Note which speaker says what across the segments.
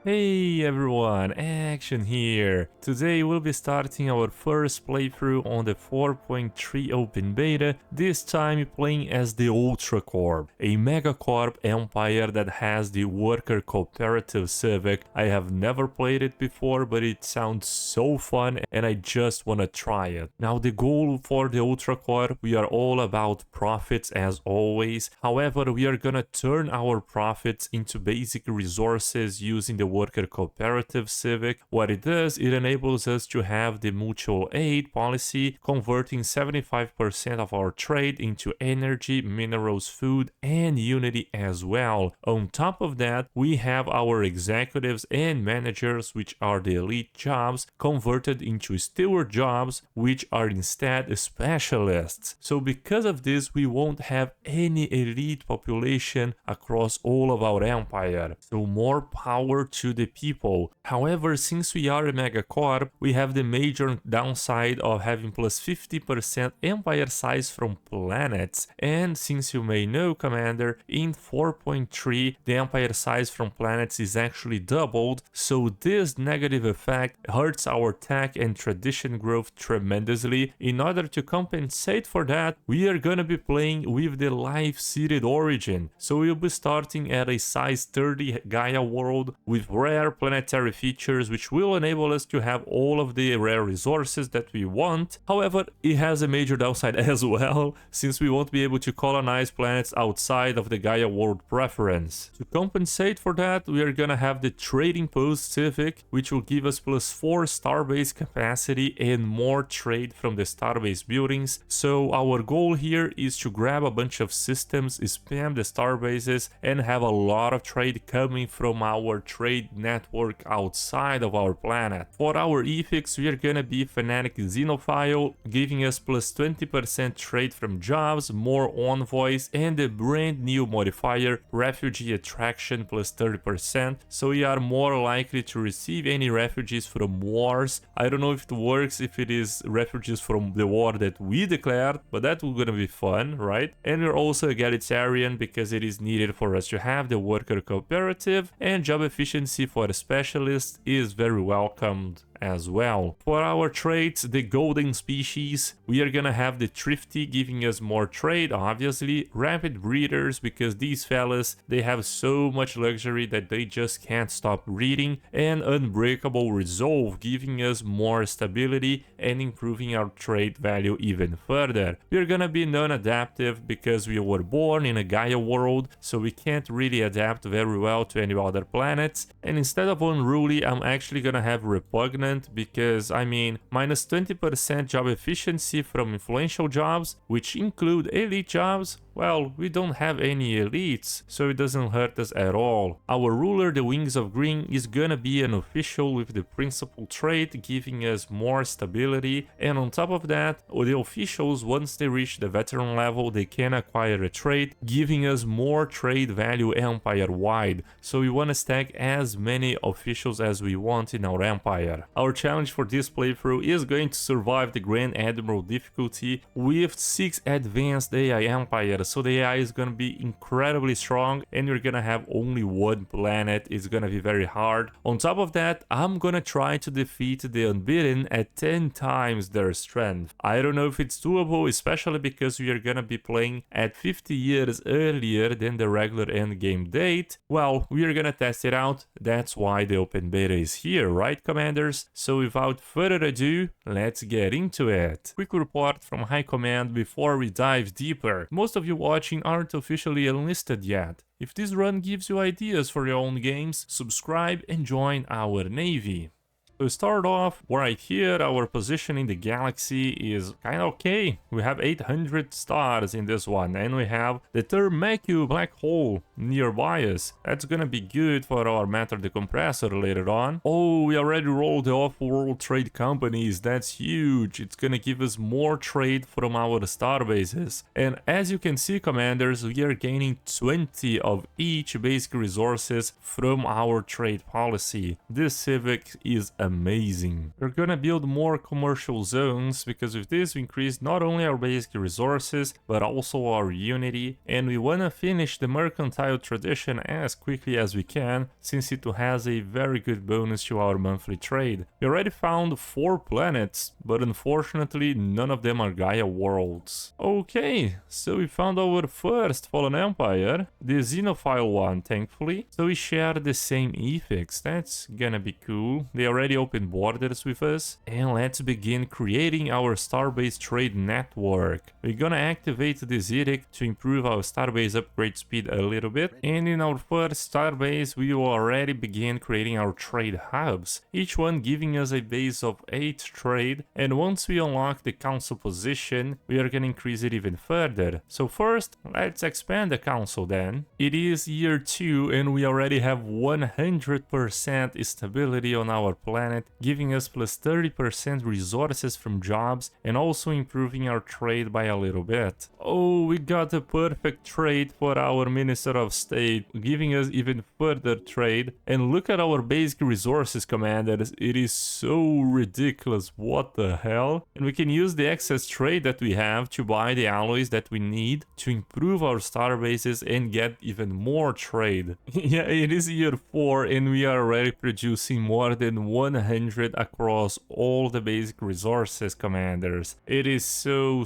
Speaker 1: Hey everyone, Action here! Today we'll be starting our first playthrough on the 4.3 open beta, this time playing as the Ultracorp, a Megacorp Empire that has the Worker Cooperative civic. I have never played it before, but it sounds so fun and I just wanna try it. Now the goal for the Ultracorp, we are all about profits as always, however we are gonna turn our profits into basic resources using the Worker Cooperative civic. What it does, it enables us to have the mutual aid policy, converting 75% of our trade into energy, minerals, food, and unity as well. On top of that, we have our executives and managers, which are the elite jobs, converted into steward jobs, which are instead specialists. So because of this, we won't have any elite population across all of our empire. So more power to the people. However, since we are a megacorp, we have the major downside of having plus 50% empire size from planets. And since you may know, Commander, in 4.3 the empire size from planets is actually doubled, so this negative effect hurts our tech and tradition growth tremendously. In order to compensate for that, we are gonna be playing with the life-seeded origin. So we'll be starting at a size 30 Gaia world with rare planetary features, which will enable us to have all of the rare resources that we want. However, it has a major downside as well, since we won't be able to colonize planets outside of the Gaia world preference. To compensate for that, we are gonna have the trading post civic, which will give us plus 4 starbase capacity and more trade from the starbase buildings. So our goal here is to grab a bunch of systems, spam the starbases, and have a lot of trade coming from our trade network outside of our planet. For our ethics, we are gonna be fanatic xenophile, giving us plus 20% trade from jobs, more envoys, and the brand new modifier refugee attraction plus 30%, so we are more likely to receive any refugees from wars. I don't know if it works if it is refugees from the war that we declared, but that will gonna be fun, right? And we're also egalitarian because it is needed for us to have the Worker Cooperative, and job efficiency for a specialist is very welcomed as well. For our traits, the golden species, we are gonna have the thrifty, giving us more trade, obviously, rapid breeders, because these fellas, they have so much luxury that they just can't stop reading, and unbreakable resolve, giving us more stability and improving our trade value even further. We're gonna be non-adaptive because we were born in a Gaia world, so we can't really adapt very well to any other planets, and instead of unruly, I'm actually gonna have repugnant, because I mean minus 20% job efficiency from influential jobs, which include elite jobs. Well, we don't have any elites, so it doesn't hurt us at all. Our ruler, the Wings of Green, is gonna be an official with the principal trait, giving us more stability, and on top of that, the officials, once they reach the veteran level, they can acquire a trait, giving us more trade value empire-wide, so we wanna stack as many officials as we want in our empire. Our challenge for this playthrough is going to survive the Grand Admiral difficulty with 6 advanced AI empires. So the AI is gonna be incredibly strong and you're gonna have only one planet. It's gonna be very hard. On top of that, I'm gonna try to defeat the Unbidden at 10 times their strength. I don't know if it's doable, especially because we are gonna be playing at 50 years earlier than the regular endgame date. Well, we are gonna test it out. That's why the open beta is here, right, commanders? So without further ado, let's get into it. Quick report from High Command before we dive deeper. Most of you watching aren't officially enlisted yet. If this run gives you ideas for your own games, subscribe and join our navy. To start off, right here, our position in the galaxy is kinda okay. We have 800 stars in this one, and we have the Thermacu black hole nearby us. That's gonna be good for our matter decompressor later on. Oh, we already rolled the off-world trade companies. That's huge. It's gonna give us more trade from our starbases. And as you can see, commanders, we are gaining 20 of each basic resources from our trade policy. This civic is amazing. We're gonna build more commercial zones because with this we increase not only our basic resources but also our unity, and we wanna finish the mercantile tradition as quickly as we can since it has a very good bonus to our monthly trade. We already found 4 planets, but unfortunately none of them are Gaia worlds. Okay, so we found our first fallen empire, the Xenophile one thankfully, so we share the same ethics. That's gonna be cool. They already opened borders with us, and let's begin creating our starbase trade network. We're gonna activate this edict to improve our starbase upgrade speed a little bit, and in our first starbase we will already begin creating our trade hubs, each one giving us a base of 8 trade, and once we unlock the council position we are gonna increase it even further. So first let's expand the council then. It is year 2 and we already have 100% stability on our planet, giving us plus 30% resources from jobs and also improving our trade by a little bit. Oh, we got a perfect trade for our Minister of State, giving us even further trade. And look at our basic resources, commanders. It is so ridiculous. What the hell? And we can use the excess trade that we have to buy the alloys that we need to improve our star bases and get even more trade. Yeah, it is year 4 and we are already producing more than 100 across all the basic resources, commanders. It is so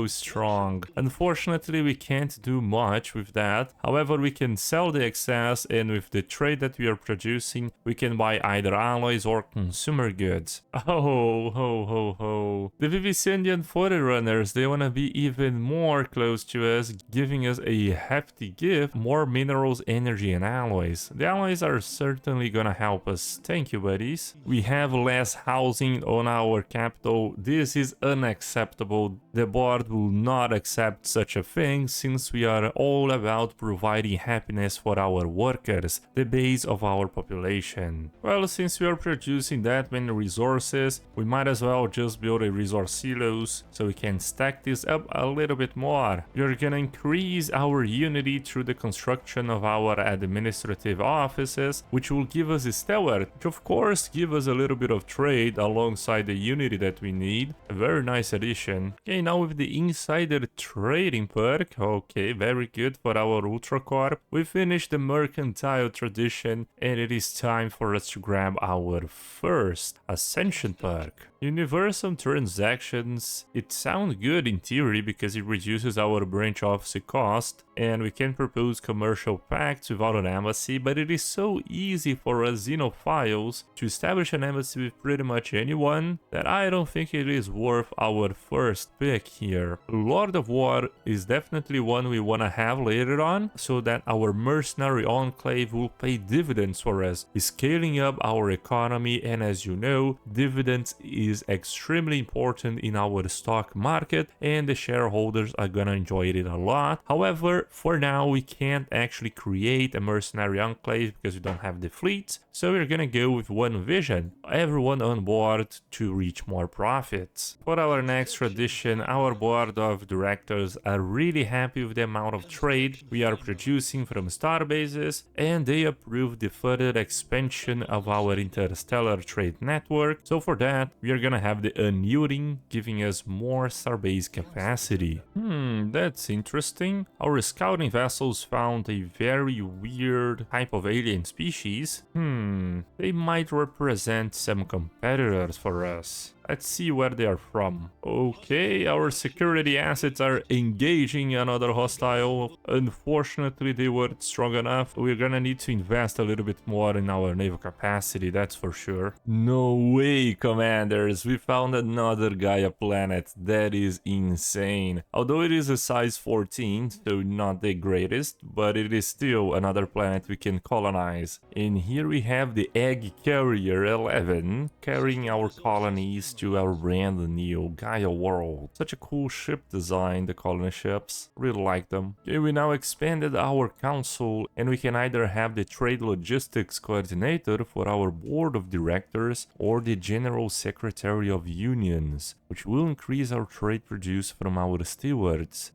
Speaker 1: strong. Unfortunately, we can't do much with that. However, we can sell the excess, and with the trade that we are producing, we can buy either alloys or consumer goods. Oh, ho. The Viviscendian Forerunners, they wanna be even more close to us, giving us a hefty gift, more minerals, energy, and alloys. The alloys are certainly gonna help us. Thank you, buddies. We have less housing on our capital. This is unacceptable. The board will not accept such a thing since we are all about providing happiness for our workers, the base of our population. Well, since we are producing that many resources, we might as well just build a resource silos so we can stack this up a little bit more. We're gonna increase our unity through the construction of our administrative offices, which will give us a stellar, which of course give us a little bit of trade alongside the unity that we need. A very nice addition. Okay, now with the insider trading perk, okay, very good for our Ultracorp. We finished the mercantile tradition and it is time for us to grab our first Ascension perk. Universal transactions, it sounds good in theory because it reduces our branch office cost and we can propose commercial pacts without an embassy, but it is so easy for us xenophiles to establish an embassy with pretty much anyone that I don't think it is worth our first pick here. Lord of War is definitely one we want to have later on so that our mercenary enclave will pay dividends for us, scaling up our economy, and as you know, dividends is extremely important in our stock market and the shareholders are gonna enjoy it a lot. However, for now we can't actually create a mercenary enclave because we don't have the fleets, so we're gonna go with one vision, everyone on board to reach more profits. For our next tradition, our board of directors are really happy with the amount of trade we are producing from starbases, and they approved the further expansion of our interstellar trade network. So for that we are gonna have the Unyielding, giving us more starbase capacity. That's interesting. Our scouting vessels found a very weird type of alien species. They might represent some competitors for us. Let's see where they are from. Okay, our security assets are engaging another hostile. Unfortunately, they weren't strong enough. We're gonna need to invest a little bit more in our naval capacity, that's for sure. No way, commanders. We found another Gaia planet. That is insane. Although it is a size 14, so not the greatest, but it is still another planet we can colonize. And here we have the Egg Carrier 11, carrying our colonies to our brand new Gaia world. Such a cool ship design, the colony ships. Really like them. Okay, we now expanded our council and we can either have the trade logistics coordinator for our board of directors or the general secretary of unions, which will increase our trade produce from our stewards.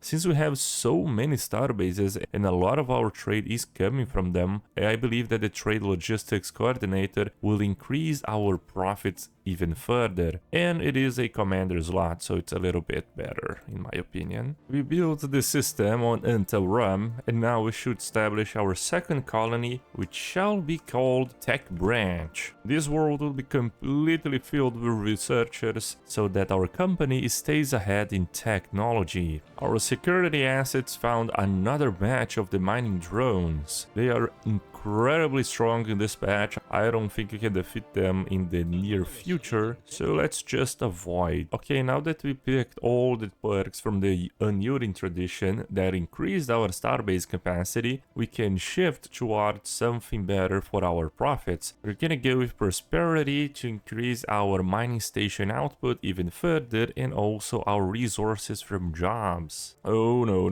Speaker 1: Since we have so many starbases and a lot of our trade is coming from them, I believe that the trade logistics coordinator will increase our profits even further, and it is a commander slot, so it's a little bit better in my opinion. We built the system on Intel RAM, and now we should establish our second colony, which shall be called Tech Branch. This world will be completely filled with researchers so that our company stays ahead in technology. Our security assets found another batch of the mining drones. They are incredibly strong in this batch. I don't think we can defeat them in the near future, so let's just avoid. Okay, now that we picked all the perks from the Unyielding tradition that increased our starbase capacity, we can shift towards something better for our profits. We're gonna go with prosperity to increase our mining station output even further and also our resources from jobs. Oh no,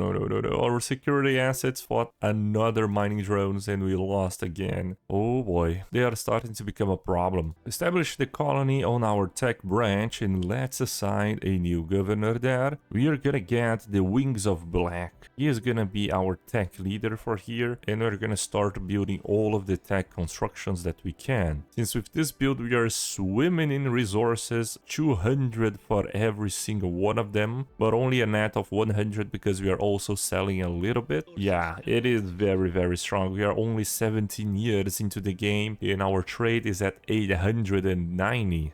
Speaker 1: our security assets fought another mining drones and we lost again. Oh boy, they are starting to become a problem. Establish the colony on our tech branch and let's assign a new governor there. We are gonna get the Wings of Black. He is gonna be our tech leader for here, and we're gonna start building all of the tech constructions that we can. Since with this build we are swimming in resources, 200 for every single one of them, but only a net of 100 because we are also selling a little bit. Yeah, it is very strong. We are only 17 years into the game and our trade is at 890.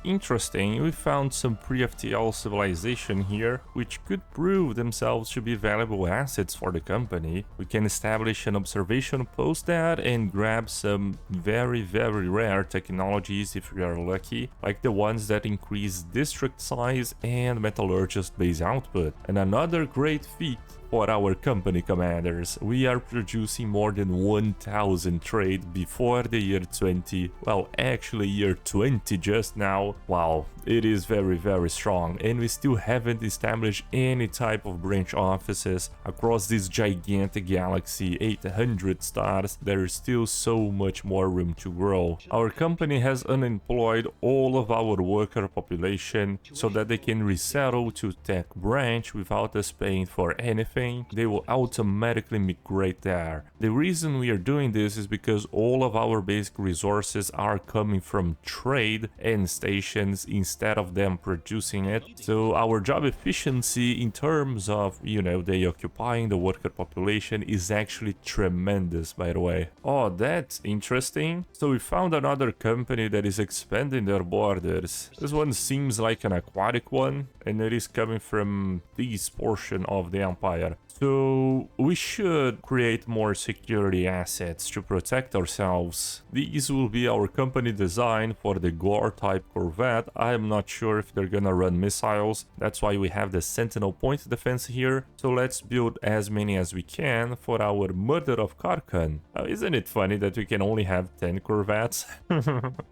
Speaker 1: Interesting. We found some pre-FTL civilization here, which could prove themselves to be valuable assets for the company. We can establish an observation post there and grab some very rare technologies if we are lucky, like the ones that increase district size and metallurgist base output. And another great feat for our company commanders, we are producing more than 1000 trade before the year 20. Well, actually year 20 just now. Wow, it is very strong, and we still haven't established any type of branch offices across this gigantic galaxy, 800 stars. There is still so much more room to grow. Our company has unemployed all of our worker population so that they can resettle to Tech Branch without us paying for anything. They will automatically migrate there. The reason we are doing this is because all of our basic resources are coming from trade and stations instead of them producing it. So our job efficiency in terms of, you know, they occupying the worker population is actually tremendous, by the way. Oh, that's interesting. So we found another company that is expanding their borders. This one seems like an aquatic one, and it is coming from this portion of the empire. So we should create more security assets to protect ourselves. These will be our company design for the Gore type corvette. I am not sure if they're gonna run missiles. That's why we have the Sentinel point defense here. So let's build as many as we can for our Murder of Karkan. Isn't it funny that we can only have 10 corvettes?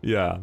Speaker 1: Yeah,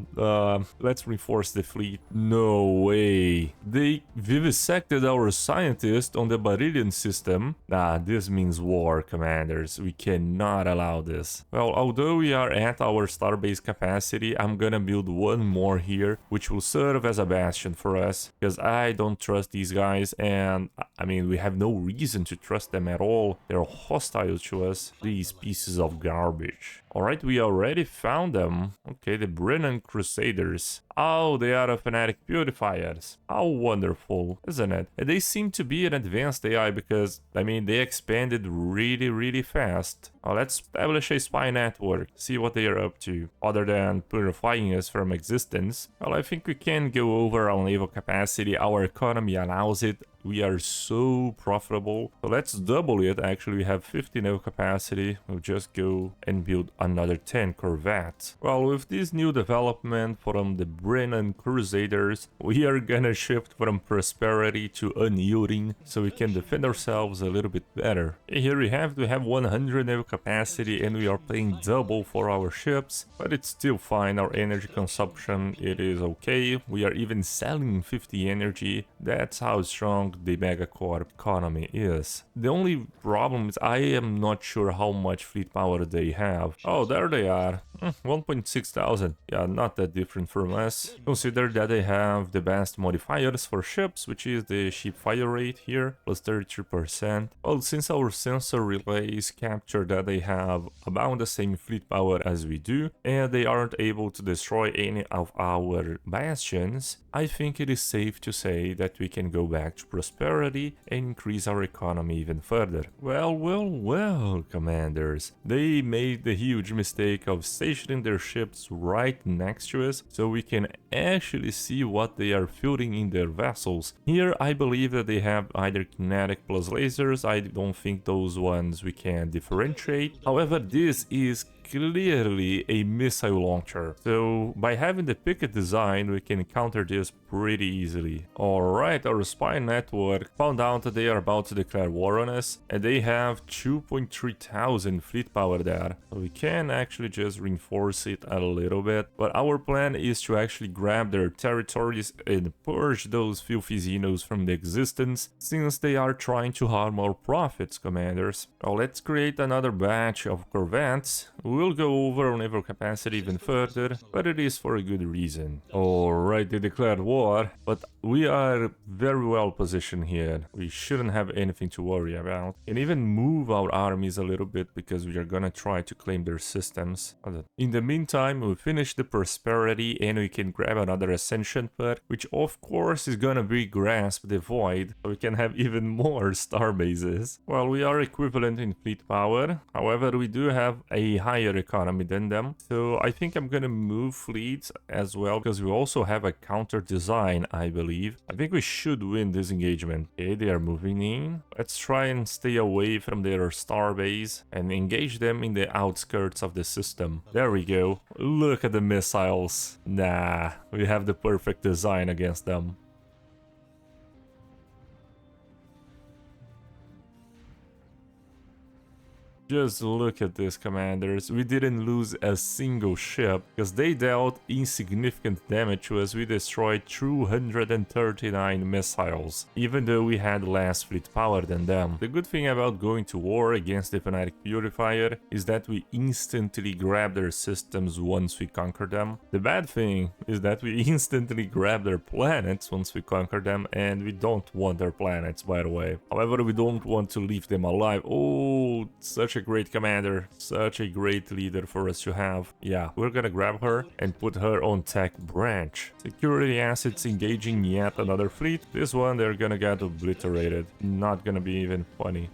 Speaker 1: let's reinforce the fleet. No way. They vivisected our scientist on the Barillion system. This means war, commanders. We cannot allow this. Well, although we are at our starbase capacity, I'm gonna build one more here, which will serve as a bastion for us, because I don't trust these guys, and I mean, we have no reason to trust them at all. They're hostile to us, these pieces of garbage. Alright, we already found them. Okay, the Brennan Crusaders. Oh, they are fanatic purifiers. How wonderful, isn't it? And they seem to be an advanced AI because, I mean, they expanded really fast. Let's establish a spy network, see what they are up to, other than purifying us from existence. Well, I think we can go over our naval capacity. Our economy allows it. We are so profitable. So let's double it. Actually, we have 50 naval capacity. We'll just go and build another 10 corvettes. Well, with this new development from the Brennan Crusaders, we are gonna shift from prosperity to unyielding so we can defend ourselves a little bit better. Here we have 100 naval capacity and we are paying double for our ships, but it's still fine. Our energy consumption, it is okay. We are even selling 50 energy. That's how strong the Megacorp economy is. The only problem is I am not sure how much fleet power they have. Oh, there they are. 1.6 thousand. Yeah, not that different from us. Consider that they have the best modifiers for ships, which is the ship fire rate here, plus 33%. Well, since our sensor relays capture that they have about the same fleet power as we do, and they aren't able to destroy any of our bastions, I think it is safe to say that we can go back to prosperity and increase our economy even further. Well, commanders. They made the huge mistake of stationing their ships right next to us, so we can actually see what they are fielding in their vessels. Here I believe that they have either kinetic plus lasers. I don't think those ones we can differentiate. However, this is clearly a missile launcher, so by having the picket design we can counter this pretty easily. Alright, our spy network found out that they are about to declare war on us, and they have 2.3 thousand fleet power there, so we can actually just reinforce it a little bit, but our plan is to actually grab their territories and purge those filthy Xenos from the existence, since they are trying to harm our profits, commanders. Now let's create another batch of corvettes. We'll go over our naval capacity even further, but it is for a good reason. Alright, they declared war, but we are very well positioned here. We shouldn't have anything to worry about. And even move our armies a little bit because we are gonna try to claim their systems. In the meantime, we finish the prosperity and we can grab another Ascension perk, which of course is gonna be Grasp the Void, so we can have even more starbases. Well, we are equivalent in fleet power, however we do have a higher economy than them, so I think I'm gonna move fleets as well because we also have a counter design, I believe. I think we should win this engagement. Okay, they are moving in. Let's try and stay away from their starbase and engage them in the outskirts of the system. There we go. Look at the missiles. Nah, we have the perfect design against them. Just look at this, commanders. We didn't lose a single ship because they dealt insignificant damage to us. We destroyed 239 missiles, even though we had less fleet power than them. The good thing about going to war against the fanatic purifier is that we instantly grab their systems once we conquer them. The bad thing is that we instantly grab their planets once we conquer them, and we don't want their planets, by the way. However, we don't want to leave them alive. Oh, such a great commander, such a great leader for us to have. Yeah, we're gonna grab her and put her on tech branch. Security assets engaging yet another fleet. This one they're gonna get obliterated. Not gonna be even funny.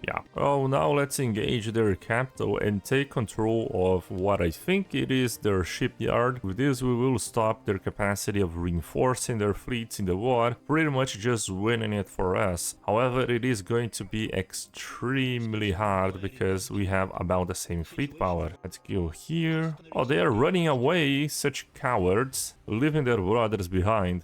Speaker 1: Yeah. Oh, now let's engage their capital and take control of what I think it is their shipyard. With this we will stop their capacity of reinforcing their fleets in the war, pretty much just winning it for us. However, it is going to be extremely hard because we have about the same fleet power. Let's go here. Oh, they are running away, such cowards, leaving their brothers behind.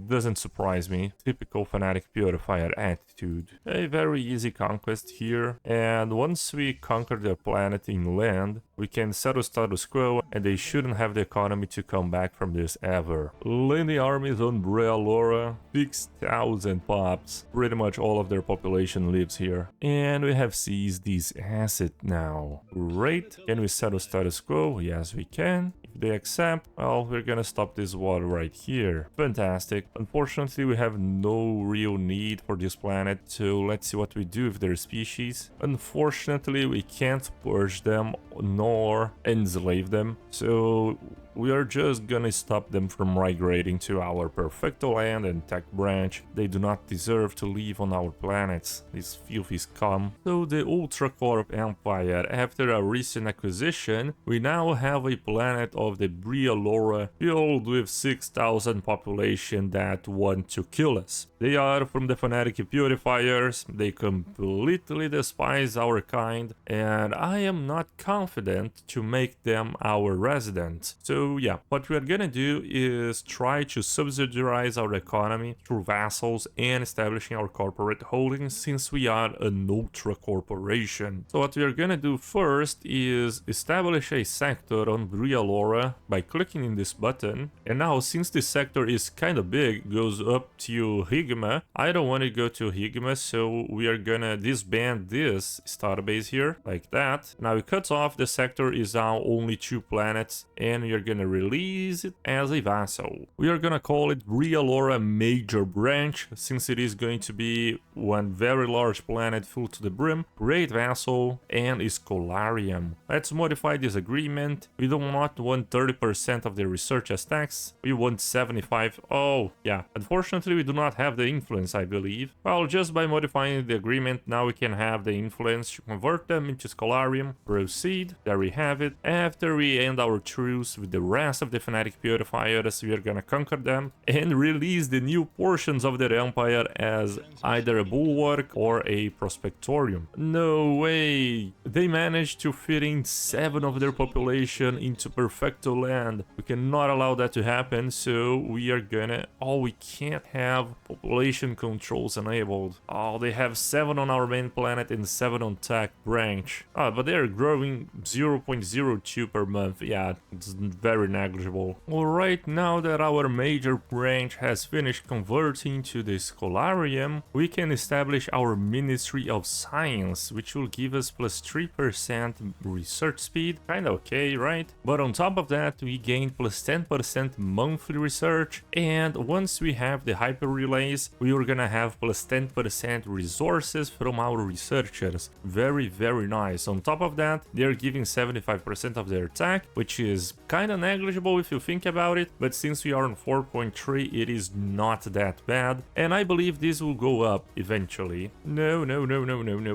Speaker 1: Doesn't surprise me. Typical fanatic purifier attitude. A very easy conquest here, and once we conquer their planet inland, we can settle status quo and they shouldn't have the economy to come back from this ever. Landing armies on Brealora, 6,000 pops. Pretty much all of their population lives here. And we have seized this asset now. Great. Can we settle status quo? Yes, we can. If they accept, well, we're gonna stop this war right here. Fantastic. Unfortunately, we have no real need for this planet, so let's see what we do with their species. Unfortunately, we can't purge them nor enslave them, so we are just gonna stop them from migrating to our Perfecto land and tech branch. They do not deserve to live on our planets, these filthy scum. So the Ultracorp Empire, after a recent acquisition, we now have a planet of the Brealora filled with 6,000 population that want to kill us. They are from the fanatic purifiers, they completely despise our kind, and I am not confident to make them our residents. So yeah, what we are gonna do is try to subsidize our economy through vassals and establishing our corporate holdings, since we are an Ultracorporation. So what we are gonna do first is establish a sector on Brialora by clicking in this button. And now, since this sector is kind of big, goes up to Higma, I don't want to go to Higma, so we are gonna disband this starbase here, like that. Now it cuts off, the sector is now only 2 planets, and we are gonna release it as a vassal. We are gonna call it Brialora Major Branch, since it is going to be one very large planet full to the brim, great vassal, and Scholarium. Let's modify this agreement. We do not want 30% of the research as tax, we want 75. Oh yeah, unfortunately we do not have the influence, I believe. Well, just by modifying the agreement, now we can have the influence to convert them into Scholarium. Proceed, there we have it. After we end our truce with the rest of the fanatic purifiers, we are gonna conquer them and release the new portions of their empire as either a bulwark or a prospectorium. No way! They managed to fit in 7 of their population into Perfecto land. We cannot allow that to happen, so we are gonna... Oh, we can't have population controls enabled. Oh, they have 7 on our main planet and 7 on tech branch. Oh, but they are growing 0.02 per month. Yeah, it's very negligible. Alright, now that our major branch has finished converting to the Scholarium, we can establish our Ministry of Science, which will give us plus 3% research speed. Kinda okay, right? But on top of that, we gain plus 10% monthly research, and once we have the hyper relays, we are gonna have plus 10% resources from our researchers. Very, very nice. On top of that, they're giving 75% of their attack, which is kinda negligible if you think about it, but since we are on 4.3, it is not that bad, and I believe this will go up eventually. No,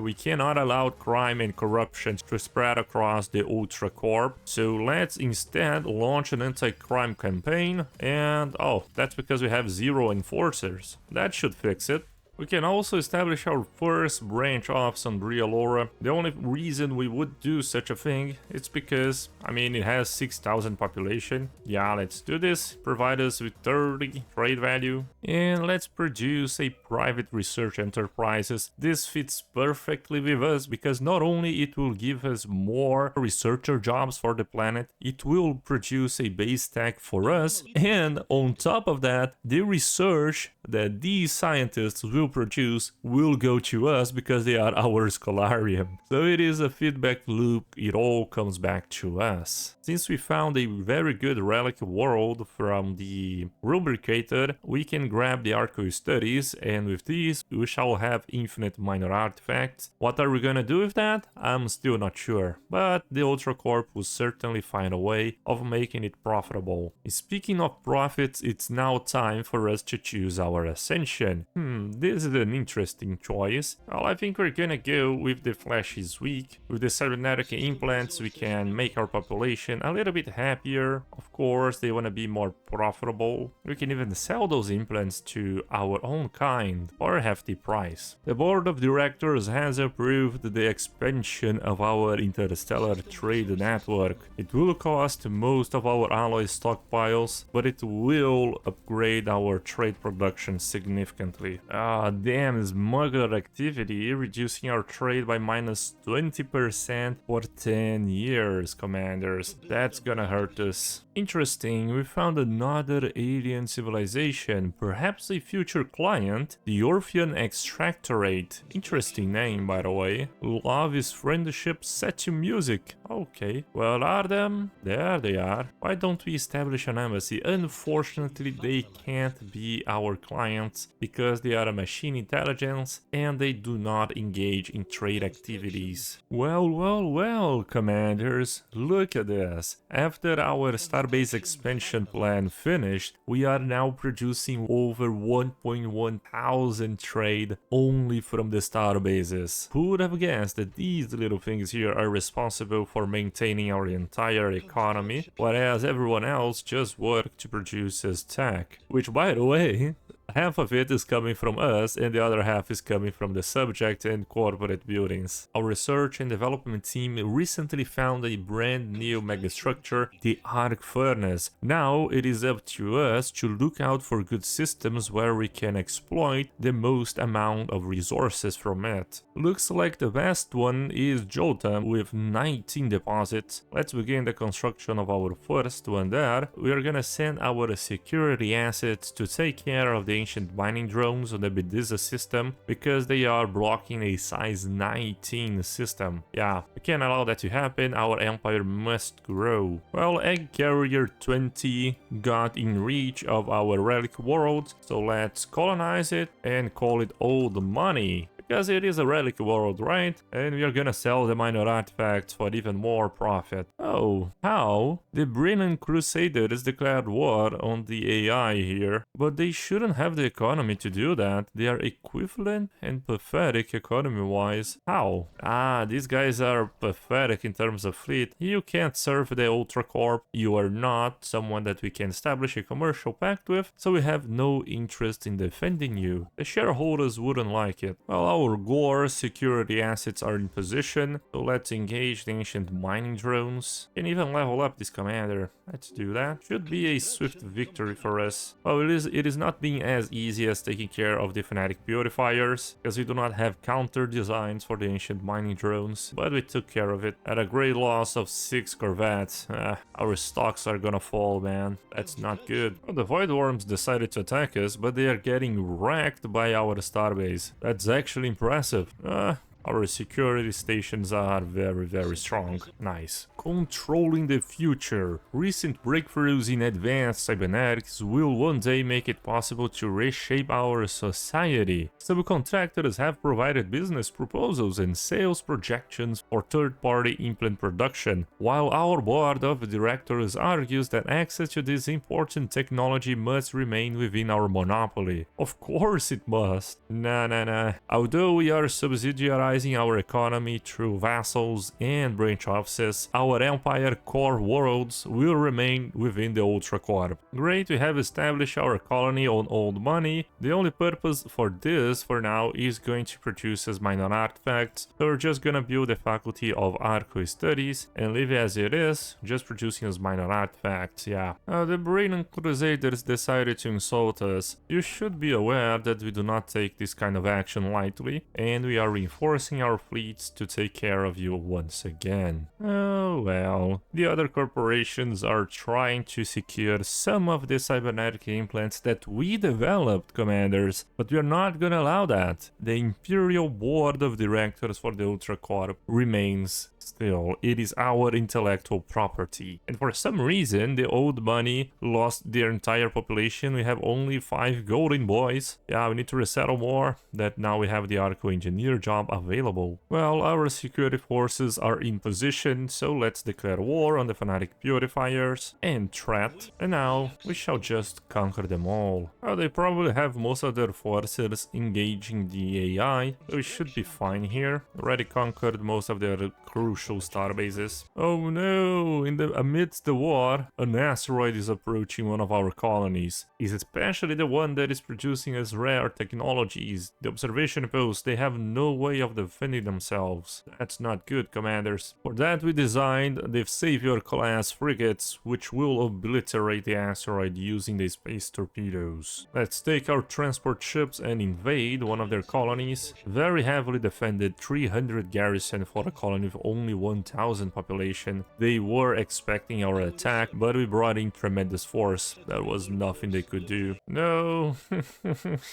Speaker 1: we cannot allow crime and corruption to spread across the Ultracorp, so let's instead launch an anti-crime campaign, and oh, that's because we have 0 enforcers. That should fix it. We can also establish our first branch office on Brialora. The only reason we would do such a thing is because, I mean, it has 6,000 population. Yeah, let's do this. Provide us with 30 trade value. And let's produce a private research enterprises. This fits perfectly with us because not only it will give us more researcher jobs for the planet, it will produce a base tech for us. And on top of that, the research that these scientists will produce will go to us because they are our Scholarium. So it is a feedback loop, it all comes back to us. Since we found a very good relic world from the Rubricator, we can grab the Arco Studies, and with these we shall have infinite minor artifacts. What are we gonna do with that? I'm still not sure, but the Ultracorp will certainly find a way of making it profitable. Speaking of profits, it's now time for us to choose our Ascension. This is an interesting choice. Well, I think we're gonna go with the Flash is weak. With the Cybernetic implants, we can make our population a little bit happier. Of course, they want to be more profitable. We can even sell those implants to our own kind for a hefty price. The board of directors has approved the expansion of our interstellar trade network. It will cost most of our alloy stockpiles, but it will upgrade our trade production significantly. Ah, damn, smuggler activity, reducing our trade by minus 20% for 10 years, commanders. That's gonna hurt us. Interesting, we found another alien civilization, perhaps a future client, the Orphean Extractorate. Interesting name, by the way. Love is friendship set to music. Okay, well, are them? There they are. Why don't we establish an embassy? Unfortunately, they can't be our clients because they are a machine intelligence and they do not engage in trade activities. Well, commanders, look at this. After our starbase expansion plan finished, we are now producing over 1.1 thousand trade only from the starbases. Who would have guessed that these little things here are responsible for maintaining our entire economy, whereas everyone else just worked to produce as tech? Which, by the way, Half of it is coming from us and the other half is coming from the subject and corporate buildings. Our research and development team recently found a brand new megastructure, the Arc Furnace. Now it is up to us to look out for good systems where we can exploit the most amount of resources from it. Looks like the best one is Jotam with 19 deposits. Let's begin the construction of our first one there. We are gonna send our security assets to take care of the ancient mining drones on the Bediza system because they are blocking a size 19 system. Yeah, we can't allow that to happen, our empire must grow. Well, Egg Carrier 20 got in reach of our relic world, so let's colonize it and call it Old Money. Because it is a relic world, right? And we are gonna sell the minor artifacts for even more profit. Oh, how? The Brilliant Crusaders declared war on the AI here, but they shouldn't have the economy to do that. They are equivalent and pathetic economy-wise. How? Ah, these guys are pathetic in terms of fleet. You can't serve the Ultracorp. You are not someone that we can establish a commercial pact with, so we have no interest in defending you. The shareholders wouldn't like it. Well, our Gore security assets are in position, so let's engage the ancient mining drones and even level up this commander. Let's do that. Should be a swift victory for us. Well, it is not being as easy as taking care of the fanatic purifiers, because we do not have counter designs for the ancient mining drones, but we took care of it at a great loss of 6 corvettes. Our stocks are gonna fall, man. That's not good. Well, the Void Worms decided to attack us, but they are getting wrecked by our starbase. That's actually impressive. Our security stations are very strong. Nice. Controlling the future. Recent breakthroughs in advanced cybernetics will one day make it possible to reshape our society. Subcontractors have provided business proposals and sales projections for third-party implant production, while our board of directors argues that access to this important technology must remain within our monopoly. Of course it must. Nah. Although we are subsidiarizing our economy through vassals and branch offices, our empire core worlds will remain within the Ultracorp. Great, we have established our colony on Old Money. The only purpose for this for now is going to produce as minor artifacts, so we're just gonna build the faculty of Arco Studies and leave it as it is, just producing as minor artifacts, yeah. The Brilliant Crusaders decided to insult us. You should be aware that we do not take this kind of action lightly, and we are reinforcing our fleets to take care of you once again. Oh well, the other corporations are trying to secure some of the cybernetic implants that we developed, commanders, but we are not gonna allow that. The Imperial Board of Directors for the Ultracorp remains still. It is our intellectual property. And for some reason, the Old Money lost their entire population. We have only 5 golden boys. Yeah, we need to resettle more. That now we have the Arco Engineer job available. Well, our security forces are in position, so let's declare war on the fanatic purifiers and threat. And now we shall just conquer them all. Well, they probably have most of their forces engaging the AI, so we should be fine here. Already conquered most of their crucial starbases. Oh no! Amidst the war, an asteroid is approaching one of our colonies. It's especially the one that is producing as rare technologies. The observation post, they have no way of defending themselves. That's not good, commanders. For that we designed the Savior class frigates, which will obliterate the asteroid using the space torpedoes. Let's take our transport ships and invade one of their colonies. Very heavily defended, 300 garrison for a colony with only 1,000 population. They were expecting our attack, but we brought in tremendous force. There was nothing they could do. No,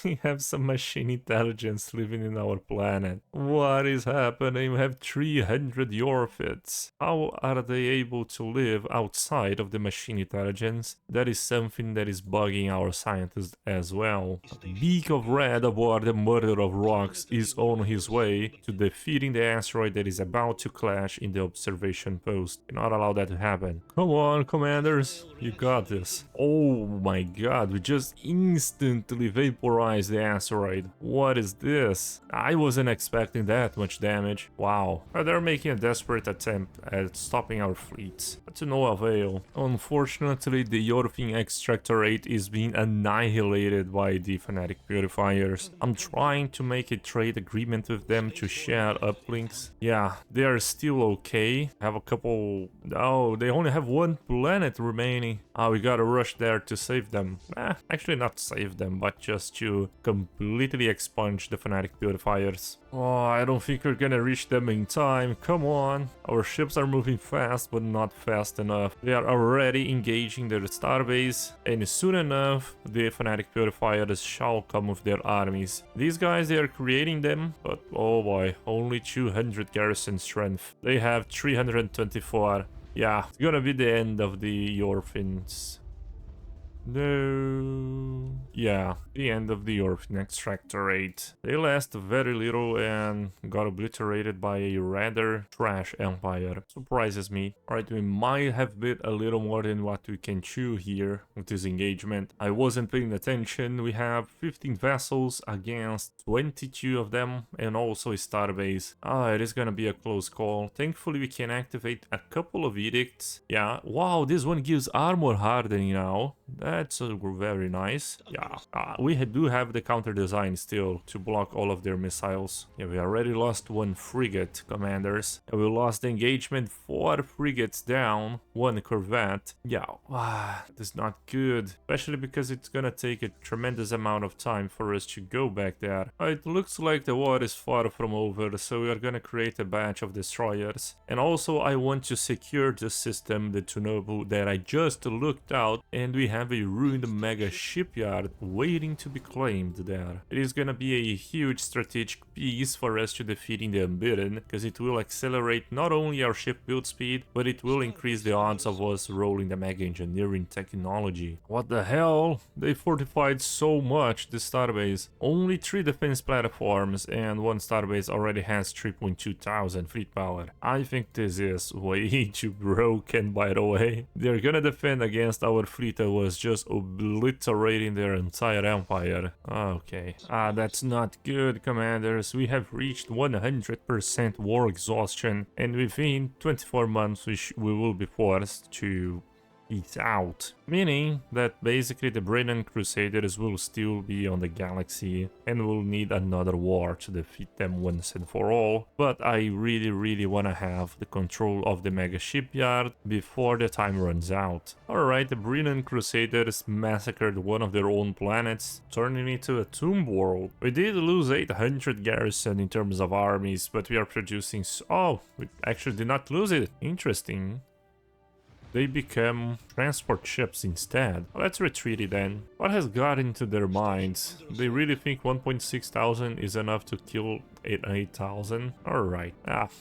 Speaker 1: we have some machine intelligence living in our planet. What is happening? We have 300 Yorfits. How are they able to live outside of the machine intelligence? That is something that is bugging our scientists as well. Beak of Red aboard the Murder of Rocks is on his way to defeating the asteroid that is about to clash trash in the observation post. Cannot allow that to happen. Come on, commanders, you got this. Oh my god, we just instantly vaporized the asteroid. What is this? I wasn't expecting that much damage. Wow. They're making a desperate attempt at stopping our fleets, but to no avail. Unfortunately, the Yorfing Extractorate is being annihilated by the Fanatic Purifiers. I'm trying to make a trade agreement with them to share uplinks. Yeah, they are still okay. Have a couple... Oh, they only have one planet remaining. We gotta rush there to save them. Actually not save them, but just to completely expunge the Fanatic Purifiers. Oh, I don't think we're gonna reach them in time. Come on. Our ships are moving fast, but not fast enough. They are already engaging their starbase, and soon enough, the Fanatic Purifiers shall come with their armies. These guys, they are creating them, but oh boy, only 200 garrison strength. They have 324. Yeah, it's gonna be the end of the Orphans. No. Yeah, the end of the Orphan Extractorate. They last very little and got obliterated by a rather trash empire. Surprises me. Alright, we might have bit a little more than what we can chew here with this engagement. I wasn't paying attention. We have 15 vassals against 22 of them and also a starbase. It is gonna be a close call. Thankfully, we can activate a couple of edicts. Yeah, wow, this one gives armor hardening now. That's very nice. Yeah, we do have the counter design still to block all of their missiles. Yeah, we already lost one frigate, commanders. And we lost the engagement, 4 frigates down, 1 corvette. Yeah, that's not good. Especially because it's gonna take a tremendous amount of time for us to go back there. It looks like the war is far from over, so we are gonna create a batch of destroyers. And also I want to secure the system, the Tunobu, that I just looked out, and we have a ruined mega shipyard waiting to be claimed there. It is gonna be a huge strategic piece for us to defeating the Unbidden, because it will accelerate not only our ship build speed, but it will increase the odds of us rolling the mega engineering technology. What the hell? They fortified so much this starbase. Only 3 defense platforms and 1 starbase already has 3,200 fleet power. I think this is way too broken, by the way. They're gonna defend against our fleet that was just obliterating their entire empire. Okay. That's not good, commanders. We have reached 100% war exhaustion, and within 24 months we will be forced to peace out. Meaning that basically the Brennan Crusaders will still be on the galaxy and will need another war to defeat them once and for all. But I really wanna have the control of the mega shipyard before the time runs out. Alright, the Brennan Crusaders massacred one of their own planets, turning it into a tomb world. We did lose 800 garrison in terms of armies, but we are producing... Oh, we actually did not lose it. Interesting. They become transport ships instead. Let's retreat it then. What has got into their minds? They really think 1,600 is enough to kill 8,000? Alright.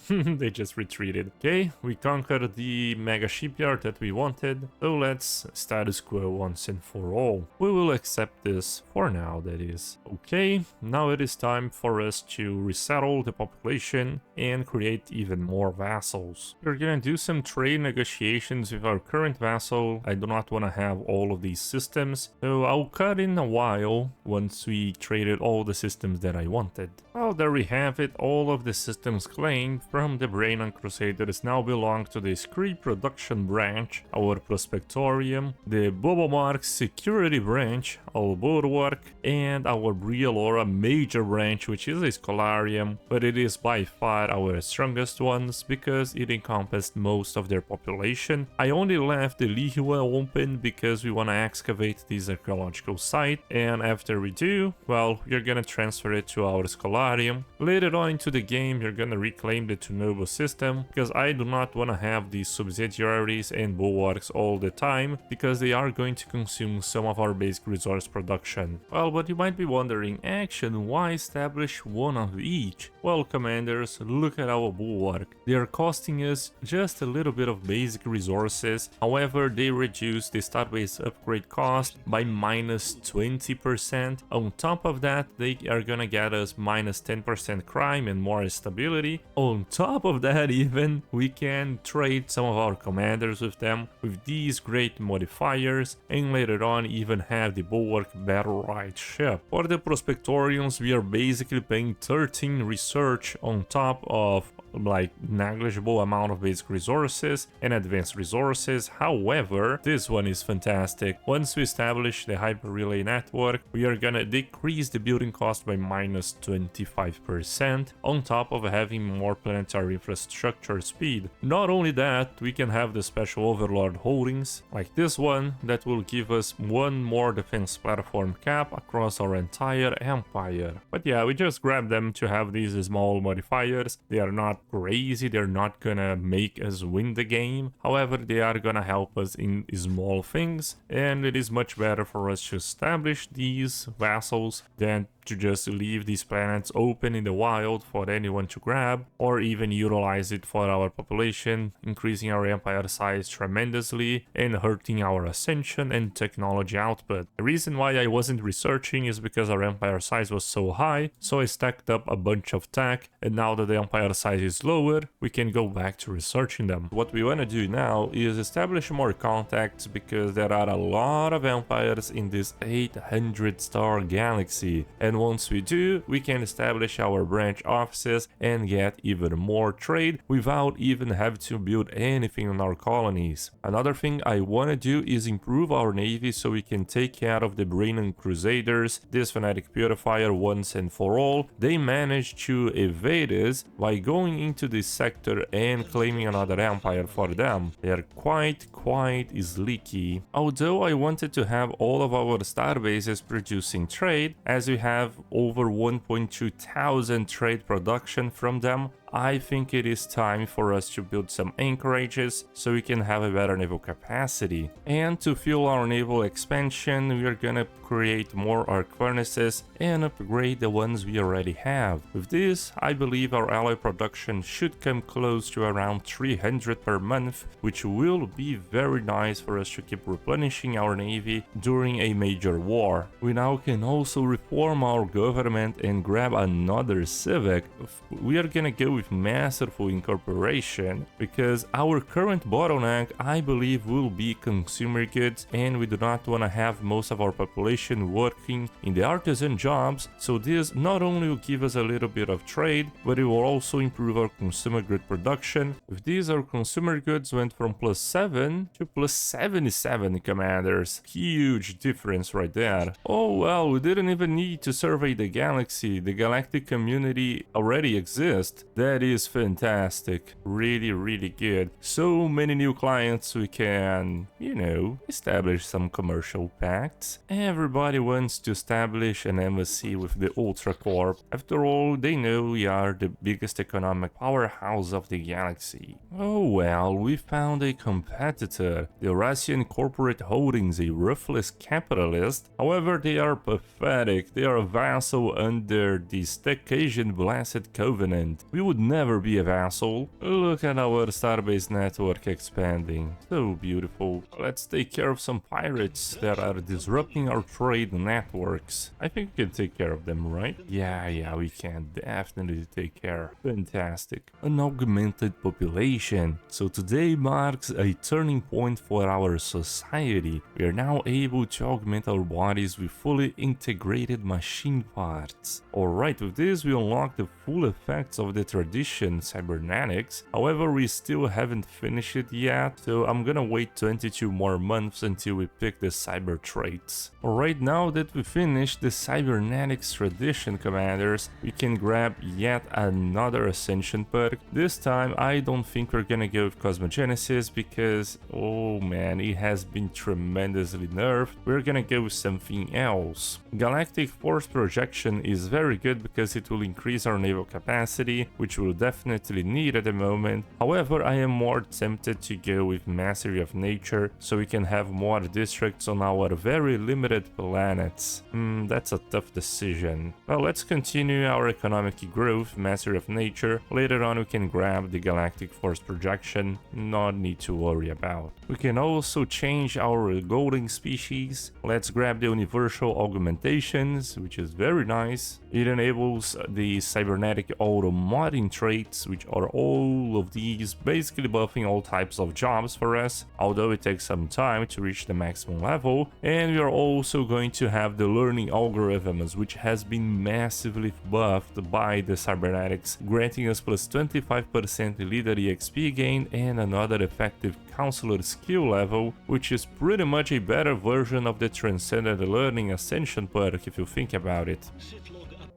Speaker 1: They just retreated. Okay, we conquered the mega shipyard that we wanted, so let's status quo once and for all. We will accept this, for now that is. Okay, now it is time for us to resettle the population and create even more vassals. We're gonna do some trade negotiations with our current vassal. I do not want to have all of these systems, so I'll cut in a while once we traded all the systems that I wanted. Well, there we have it. All of the systems claimed from the Brennan Crusaders now belong to the Scree production branch, our Prospectorium, the Bobomark security branch, our Bulwark, and our Brialora major branch, which is a Scholarium, but it is by far our strongest ones because it encompassed most of their population. I only left the Lihua open because we want to excavate this archaeological site, and after we do, well, we're gonna transfer it to our Scholarium. Later on into the game, you're gonna reclaim the Tunobo system, because I do not want to have these subsidiaries and bulwarks all the time, because they are going to consume some of our basic resource production. Well, but you might be wondering, action, why establish one of each? Well, commanders, look at our bulwark. They are costing us just a little bit of basic resources, however, they reduce the starbase upgrade cost by minus 20%. On top of that, they are gonna get us minus 10% 10% crime and more stability. On top of that, even, we can trade some of our commanders with them with these great modifiers, and later on even have the Bulwark Battle Right ship. For the Prospectorians, we are basically paying 13 research on top of like negligible amount of basic resources and advanced resources. However, this one is fantastic. Once we establish the hyper relay network, we are gonna decrease the building cost by minus 25% on top of having more planetary infrastructure speed. Not only that, we can have the special overlord holdings like this one that will give us one more defense platform cap across our entire empire. But yeah, we just grab them to have these small modifiers. They are not crazy, they're not gonna make us win the game. However, they are gonna help us in small things, and it is much better for us to establish these vassals than to just leave these planets open in the wild for anyone to grab, or even utilize it for our population, increasing our empire size tremendously and hurting our ascension and technology output. The reason why I wasn't researching is because our empire size was so high, so I stacked up a bunch of tech, and now that the empire size is lower, we can go back to researching them. What we want to do now is establish more contacts, because there are a lot of empires in this 800 star galaxy, and once we do, we can establish our branch offices and get even more trade without even having to build anything on our colonies. Another thing I want to do is improve our navy so we can take care of the Brainan Crusaders, this fanatic purifier once and for all. They managed to evade us by going into this sector and claiming another empire for them. They are quite sleeky. Although I wanted to have all of our starbases producing trade, as we have over 1.2 thousand trade production from them, I think it is time for us to build some anchorages so we can have a better naval capacity. And to fuel our naval expansion, we are gonna create more arc furnaces and upgrade the ones we already have. With this, I believe our alloy production should come close to around 300 per month, which will be very nice for us to keep replenishing our navy during a major war. We now can also reform our government and grab another civic. We are gonna go with masterful incorporation, because our current bottleneck, I believe, will be consumer goods, and we do not want to have most of our population working in the artisan jobs, so this not only will give us a little bit of trade, but it will also improve our consumer good production. With this, our consumer goods went from +7 to +77 commanders. Huge difference right there. Oh well, we didn't even need to survey the galaxy. The galactic community already exists. That is fantastic. Really good. So many new clients we can, you know, establish some commercial pacts. Everybody wants to establish an embassy with the Ultracorp. After all, they know we are the biggest economic powerhouse of the galaxy. Oh well, we found a competitor. The Eurasian Corporate Holdings, a ruthless capitalist. However, they are pathetic. They are a vassal under the Caucasian Blessed Covenant. We would never be a vassal. Look at our starbase network expanding. So beautiful. Let's take care of some pirates that are disrupting our trade networks. I think we can take care of them, right? Yeah, we can definitely take care. Fantastic. An augmented population. So today marks a turning point for our society. We are now able to augment our bodies with fully integrated machine parts. Alright, with this we unlock the full effects of the tradition Cybernetics. However, we still haven't finished it yet, so I'm gonna wait 22 more months until we pick the cyber traits. Alright, now that we finished the Cybernetics tradition commanders, we can grab yet another Ascension perk. This time I don't think we're gonna go with Cosmogenesis because, oh man, it has been tremendously nerfed. We're gonna go with something else. Galactic Force Projection is very good because it will increase our naval capacity, which we'll definitely need at the moment. However, I am more tempted to go with Mastery of Nature, so we can have more districts on our very limited planets. That's a tough decision. Well, let's continue our economic growth, Mastery of Nature. Later on we can grab the Galactic Force Projection, not need to worry about. We can also change our golden species. Let's grab the Universal Augmentations, which is very nice. It enables the Cybernetic auto modding traits, which are all of these, basically buffing all types of jobs for us, although it takes some time to reach the maximum level. And we are also going to have the learning algorithms, which has been massively buffed by the Cybernetics, granting us plus 25% leader EXP gain and another effective counselor skill level, which is pretty much a better version of the Transcendent Learning Ascension perk if you think about it.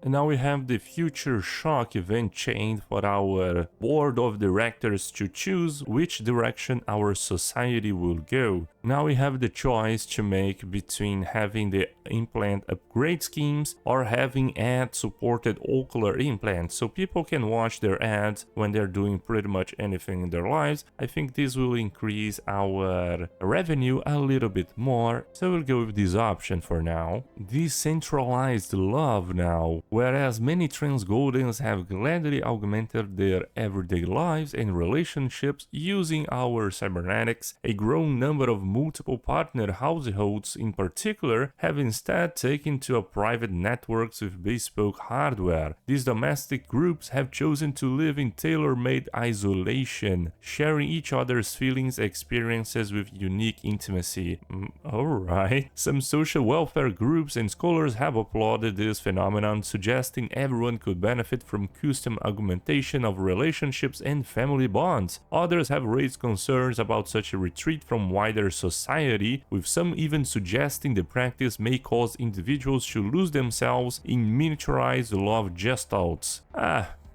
Speaker 1: And now we have the Future Shock event chain for our board of directors to choose which direction our society will go. Now we have the choice to make between having the implant upgrade schemes or having ad-supported ocular implants, so people can watch their ads when they're doing pretty much anything in their lives. I think this will increase our revenue a little bit more, so we'll go with this option for now. Decentralized love now. Whereas many trans Goldens have gladly augmented their everyday lives and relationships using our cybernetics, a growing number of multiple partner households in particular have instead taken to a private networks with bespoke hardware. These domestic groups have chosen to live in tailor-made isolation, sharing each other's feelings and experiences with unique intimacy. Alright. Some social welfare groups and scholars have applauded this phenomenon, suggesting everyone could benefit from custom augmentation of relationships and family bonds. Others have raised concerns about such a retreat from wider society, with some even suggesting the practice may cause individuals to lose themselves in miniaturized love gestalts.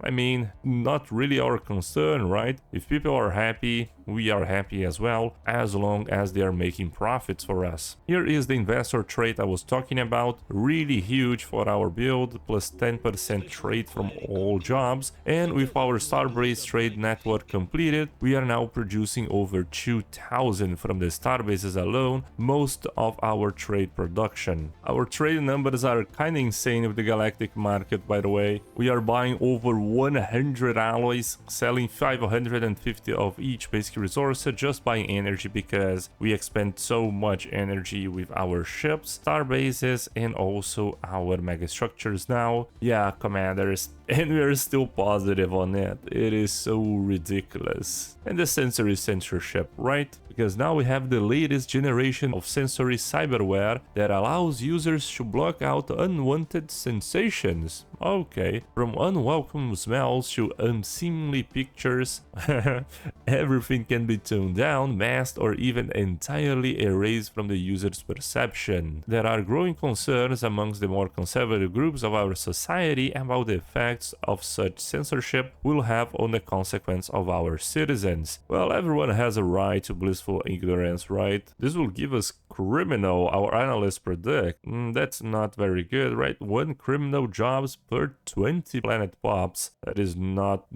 Speaker 1: I mean, not really our concern, right? If people are happy, we are happy as well, as long as they are making profits for us. Here is the investor trait I was talking about, really huge for our build, plus 10% trade from all jobs, and with our starbase trade network completed, we are now producing over 2,000 from the starbases alone, most of our trade production. Our trade numbers are kinda insane with the galactic market, by the way. We are buying over 100 alloys, selling 550 of each basic resource, just buying energy because we expend so much energy with our ships, star bases, and also our megastructures now. Yeah, commanders, and we are still positive on it. It is so ridiculous. And the sensory censorship, right? Because now we have the latest generation of sensory cyberware that allows users to block out unwanted sensations. Okay, from unwelcome smells to unseemly pictures, everything can be toned down, masked, or even entirely erased from the user's perception. There are growing concerns amongst the more conservative groups of our society about the effects of such censorship will have on the consequence of our citizens. Well, everyone has a right to blissful ignorance, right? This will give us criminal, our analysts predict. That's not very good, right? 1 criminal jobs per 20 planet pops. That is not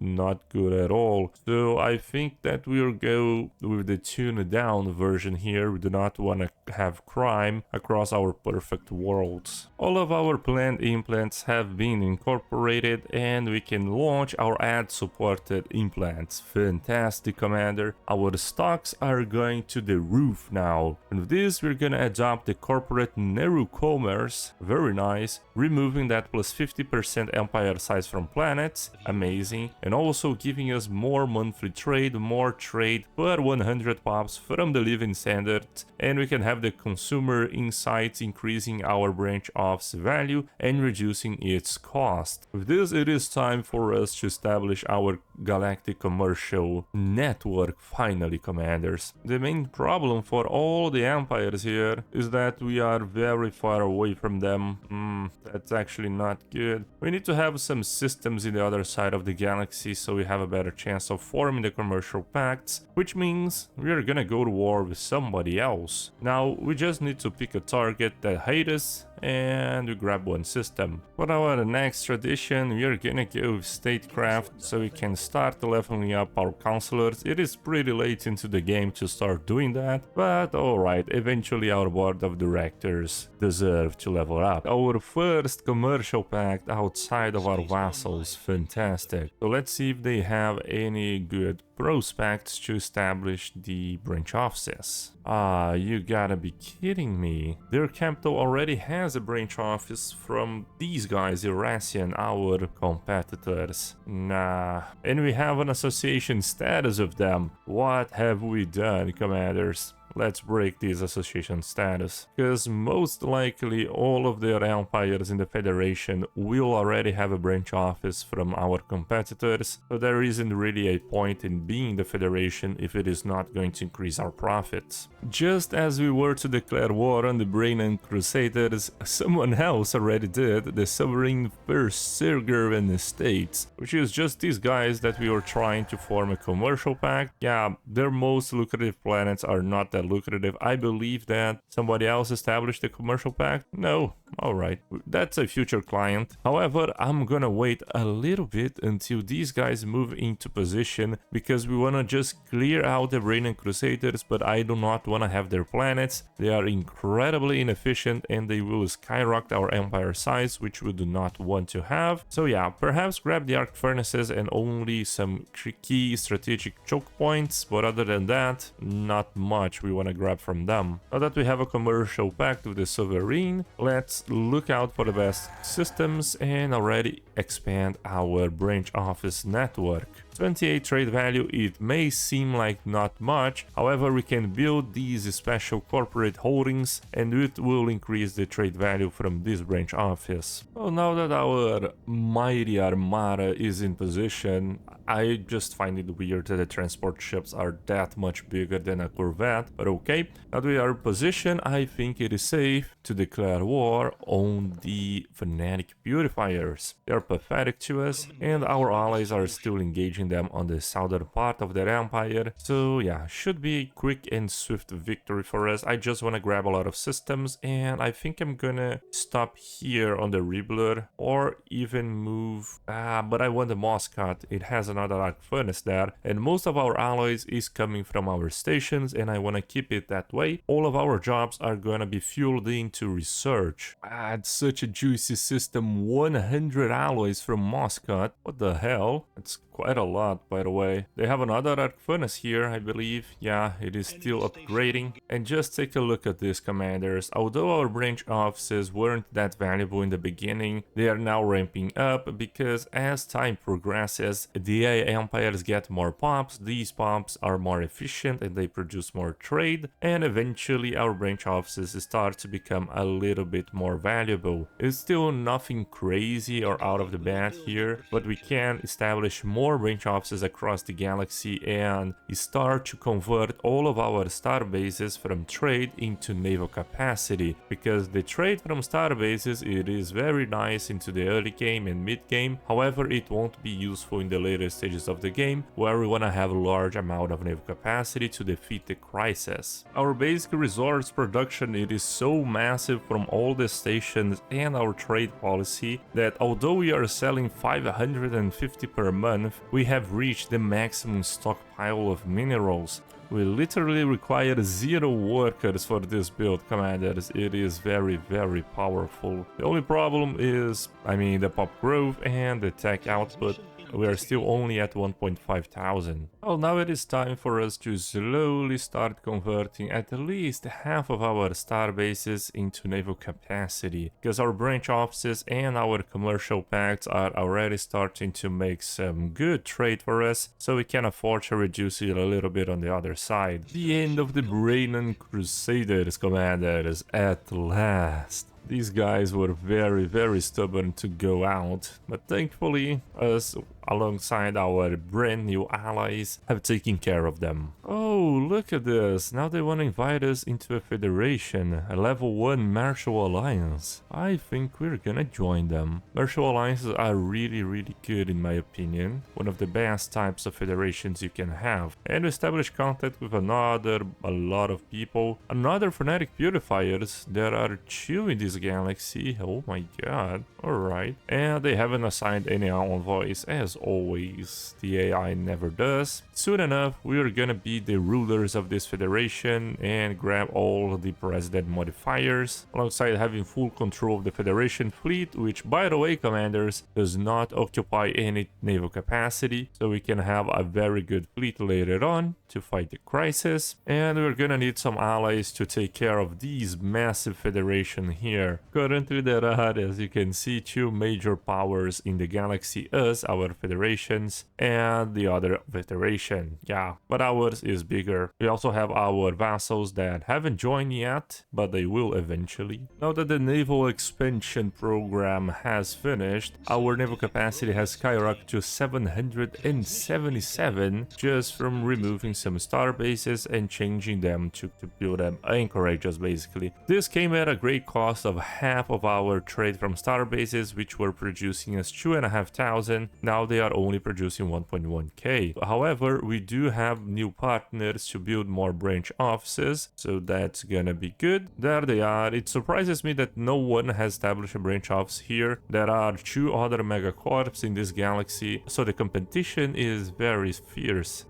Speaker 1: good at all. So I think that we'll go with the tuned down version here. We do not want to have crime across our perfect worlds. All of our planned implants have been incorporated and we can launch our ad supported implants. Fantastic, Commander. Our stocks are going to the roof now. And with this we're gonna adopt the corporate Neru commerce. Very nice. Removing that plus 50% empire size from planets. Amazing. And also giving us more monthly trade, more trade per 100 pops from the living standard. And we can have the consumer insights, increasing our branch off's value and reducing its cost. With this, it is time for us to establish our galactic commercial network finally, commanders. The main problem for all the empires here is that we are very far away from them. That's actually not good. We need to have some systems in the other side of the galaxy so we have a better chance of forming the commercial pacts, which means we are gonna go to war with somebody else. Now we just need to pick a target that hates us and we grab one system. For our next tradition, we are gonna go with statecraft so we can start leveling up our counselors. It is pretty late into the game to start doing that, but alright, eventually our board of directors deserve to level up. Our first commercial pact outside of our vassals, fantastic. So let's see if they have any good prospects to establish the branch offices. Ah, you gotta be kidding me. Their capital already has a branch office from these guys, Eurasian, our competitors. Nah. And we have an association status of them. What have we done, commanders? Let's break this association status, because most likely all of their empires in the Federation will already have a branch office from our competitors, so there isn't really a point in being the Federation if it is not going to increase our profits. Just as we were to declare war on the Braynon Crusaders, someone else already did, the sovereign First Sirgervan Estates, which is just these guys that we were trying to form a commercial pact. Yeah, their most lucrative planets are not that lucrative. I believe that somebody else established a commercial pact. No, alright, that's a future client. However, I'm gonna wait a little bit until these guys move into position, because we wanna just clear out the Braynon Crusaders, but I do not wanna have their planets. They are incredibly inefficient and they will skyrocket our empire size, which we do not want to have. So yeah, perhaps grab the arc furnaces and only some key strategic choke points, but other than that, not much we want to grab from them. Now that we have a commercial pact with the Sovereign, let's look out for the best systems and already expand our branch office network. 28 trade value, it may seem like not much, however we can build these special corporate holdings and it will increase the trade value from this branch office. Well, now that our mighty armada is in position, I just find it weird that the transport ships are that much bigger than a corvette, but okay. Now that we are in position, I think it is safe to declare war on the fanatic purifiers. They are pathetic to us and our allies are still engaging them on the southern part of their empire, so yeah, should be a quick and swift victory for us. I just want to grab a lot of systems and I think I'm gonna stop here on the Ribbler or even move, but I want the Moscat. It has another arc furnace there and most of our alloys is coming from our stations and I want to keep it that way. All of our jobs are gonna be fueled into research. It's such a juicy system, 100 alloys from Moscat. What the hell? It's quite a lot, by the way. They have another arc furnace here, I believe. Yeah, it is still upgrading. And just take a look at this, commanders. Although our branch offices weren't that valuable in the beginning, they are now ramping up because as time progresses, the AI empires get more pops, these pops are more efficient and they produce more trade, and eventually our branch offices start to become a little bit more valuable. It's still nothing crazy or out of the bat here, but we can establish more branch offices across the galaxy and start to convert all of our starbases from trade into naval capacity, because the trade from starbases, it is very nice into the early game and mid game, however it won't be useful in the later stages of the game where we want to have a large amount of naval capacity to defeat the crisis. Our basic resource production, it is so massive from all the stations and our trade policy that although we are selling 550 per month, we have reached the maximum stockpile of minerals. We literally require 0 workers for this build, commanders. It is very, very powerful. The only problem is, the pop growth and the tech output. We are still only at 1.5 thousand. Well, now it is time for us to slowly start converting at least half of our starbases into naval capacity, because our branch offices and our commercial pacts are already starting to make some good trade for us, so we can afford to reduce it a little bit on the other side. The end of the Braynon Crusaders, commanders, at last. These guys were very, very stubborn to go out, but thankfully us, alongside our brand new allies, have taken care of them. Oh, look at this, now they want to invite us into a federation, a level 1 martial alliance. I think we're gonna join them. Martial alliances are really, really good in my opinion, one of the best types of federations you can have. And establish contact with a lot of people, another fanatic purifiers. There are 2 in this this galaxy. Oh my god. Alright. And they haven't assigned any envoys, as always. The AI never does. Soon enough, we're gonna be the rulers of this federation and grab all the president modifiers, alongside having full control of the Federation fleet, which, by the way, commanders, does not occupy any naval capacity, so we can have a very good fleet later on to fight the crisis. And we're gonna need some allies to take care of these massive federation here. Currently there are, as you can see, two major powers in the galaxy, us, our federations, and the other federation. Yeah, but ours is bigger. We also have our vassals that haven't joined yet, but they will eventually. Now that the naval expansion program has finished, our naval capacity has skyrocketed to 777 just from removing some star bases and changing them to build them anchorages basically. This came at a great cost of half of our trade from star bases, which were producing us 2,500. Now they are only producing 1.1k. However, we do have new partners to build more branch offices, so that's gonna be good. There they are. It surprises me that no one has established a branch office here. There are 2 other megacorps in this galaxy, so the competition is very fierce.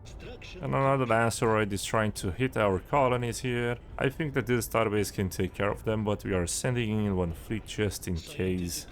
Speaker 1: And another asteroid is trying to hit our colonies here. I think that this starbase can take care of them, but we are sending in one fleet just in case.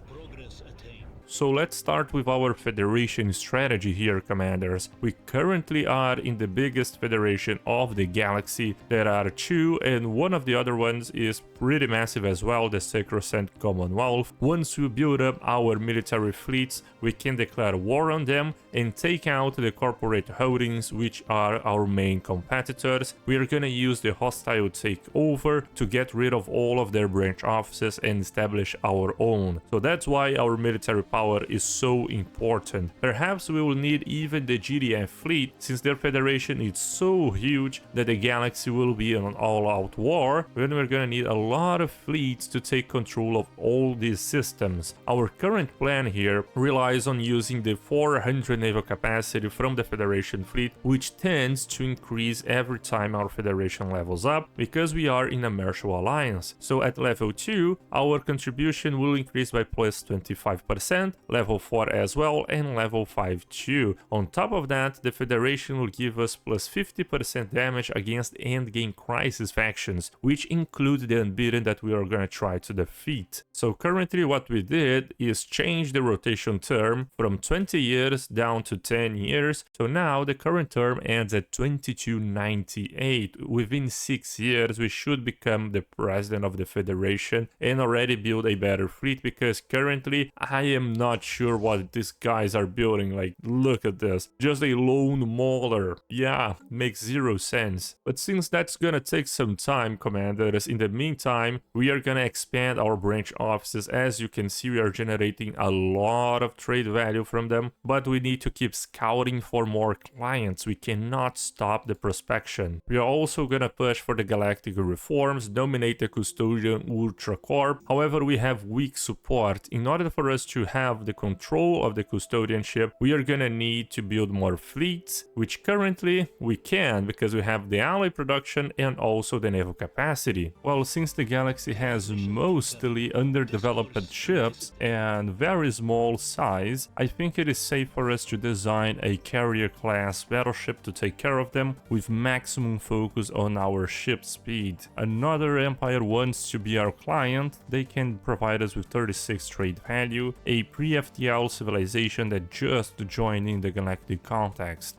Speaker 1: So let's start with our federation strategy here, commanders. We currently are in the biggest federation of the galaxy. There are 2, and one of the other ones is pretty massive as well, the Sacrosanct Commonwealth. Once we build up our military fleets, we can declare war on them and take out the corporate holdings, which are our main competitors. We are gonna use the hostile takeover to get rid of all of their branch offices and establish our own. So that's why our military power is so important. Perhaps we will need even the GDF fleet, since their federation is so huge that the galaxy will be in an all-out war, when we're gonna need a lot of fleets to take control of all these systems. Our current plan here relies on using the 400 naval capacity from the Federation fleet, which tends to increase every time our Federation levels up, because we are in a martial alliance. So at level 2, our contribution will increase by plus 25%, level 4 as well, and level 5 too. On top of that, the Federation will give us plus 50% damage against endgame crisis factions, which include the Unbidden that we are gonna try to defeat. So currently what we did is change the rotation term from 20 years down to 10 years. So now the current term ends at 2298. Within 6 years we should become the president of the Federation and already build a better fleet, because currently I am not sure what these guys are building. Like, look at this, just a lone mauler. Yeah, makes 0 sense. But since that's gonna take some time, commanders, in the meantime we are gonna expand our branch offices. As you can see, we are generating a lot of trade value from them, but we need to keep scouting for more clients. We cannot stop the prospection. We are also gonna push for the Galactic reforms, dominate the Custodian Ultracorp. However, we have weak support. In order for us to have the control of the Custodianship, we are gonna need to build more fleets, which currently we can, because we have the ally production and also the naval capacity. Well, since the galaxy has mostly underdeveloped ships and very small size, I think it is safe for us to design a carrier class battleship to take care of them, with maximum focus on our ship speed. Another empire wants to be our client. They can provide us with 36 trade value, a pre-FTL civilization that just joined in the galactic context.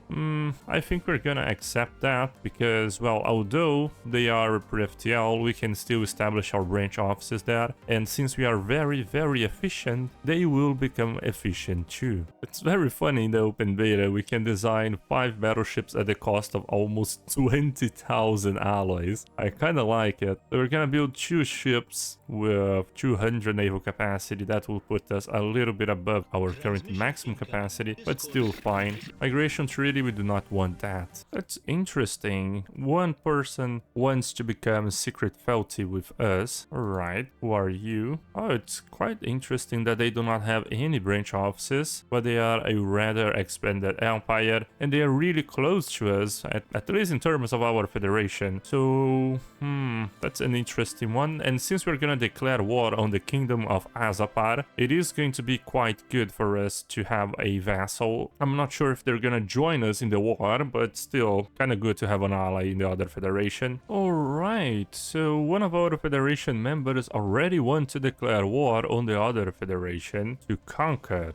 Speaker 1: I think we're gonna accept that, because, well, although they are a pre-FTL, we can still establish our branch offices there, and since we are very efficient, they will become efficient too. It's very funny, in the open beta we can design 5 battleships at the cost of almost 20,000 alloys. I kinda like it. So we're gonna build 2 ships with 200 naval capacity. That will put us a little little bit above our current maximum capacity, but still fine. Migration treaty, we do not want that. That's interesting. One person wants to become secret fealty with us. Alright, who are you? Oh, it's quite interesting that they do not have any branch offices, but they are a rather expanded empire, and they are really close to us, at least in terms of our federation. So, that's an interesting one. And since we're gonna declare war on the kingdom of Azapar, it is going to be quite good for us to have a vassal. I'm not sure if they're gonna join us in the war, but still kind of good to have an ally in the other federation. Alright, so one of our federation members already want to declare war on the other federation to conquer.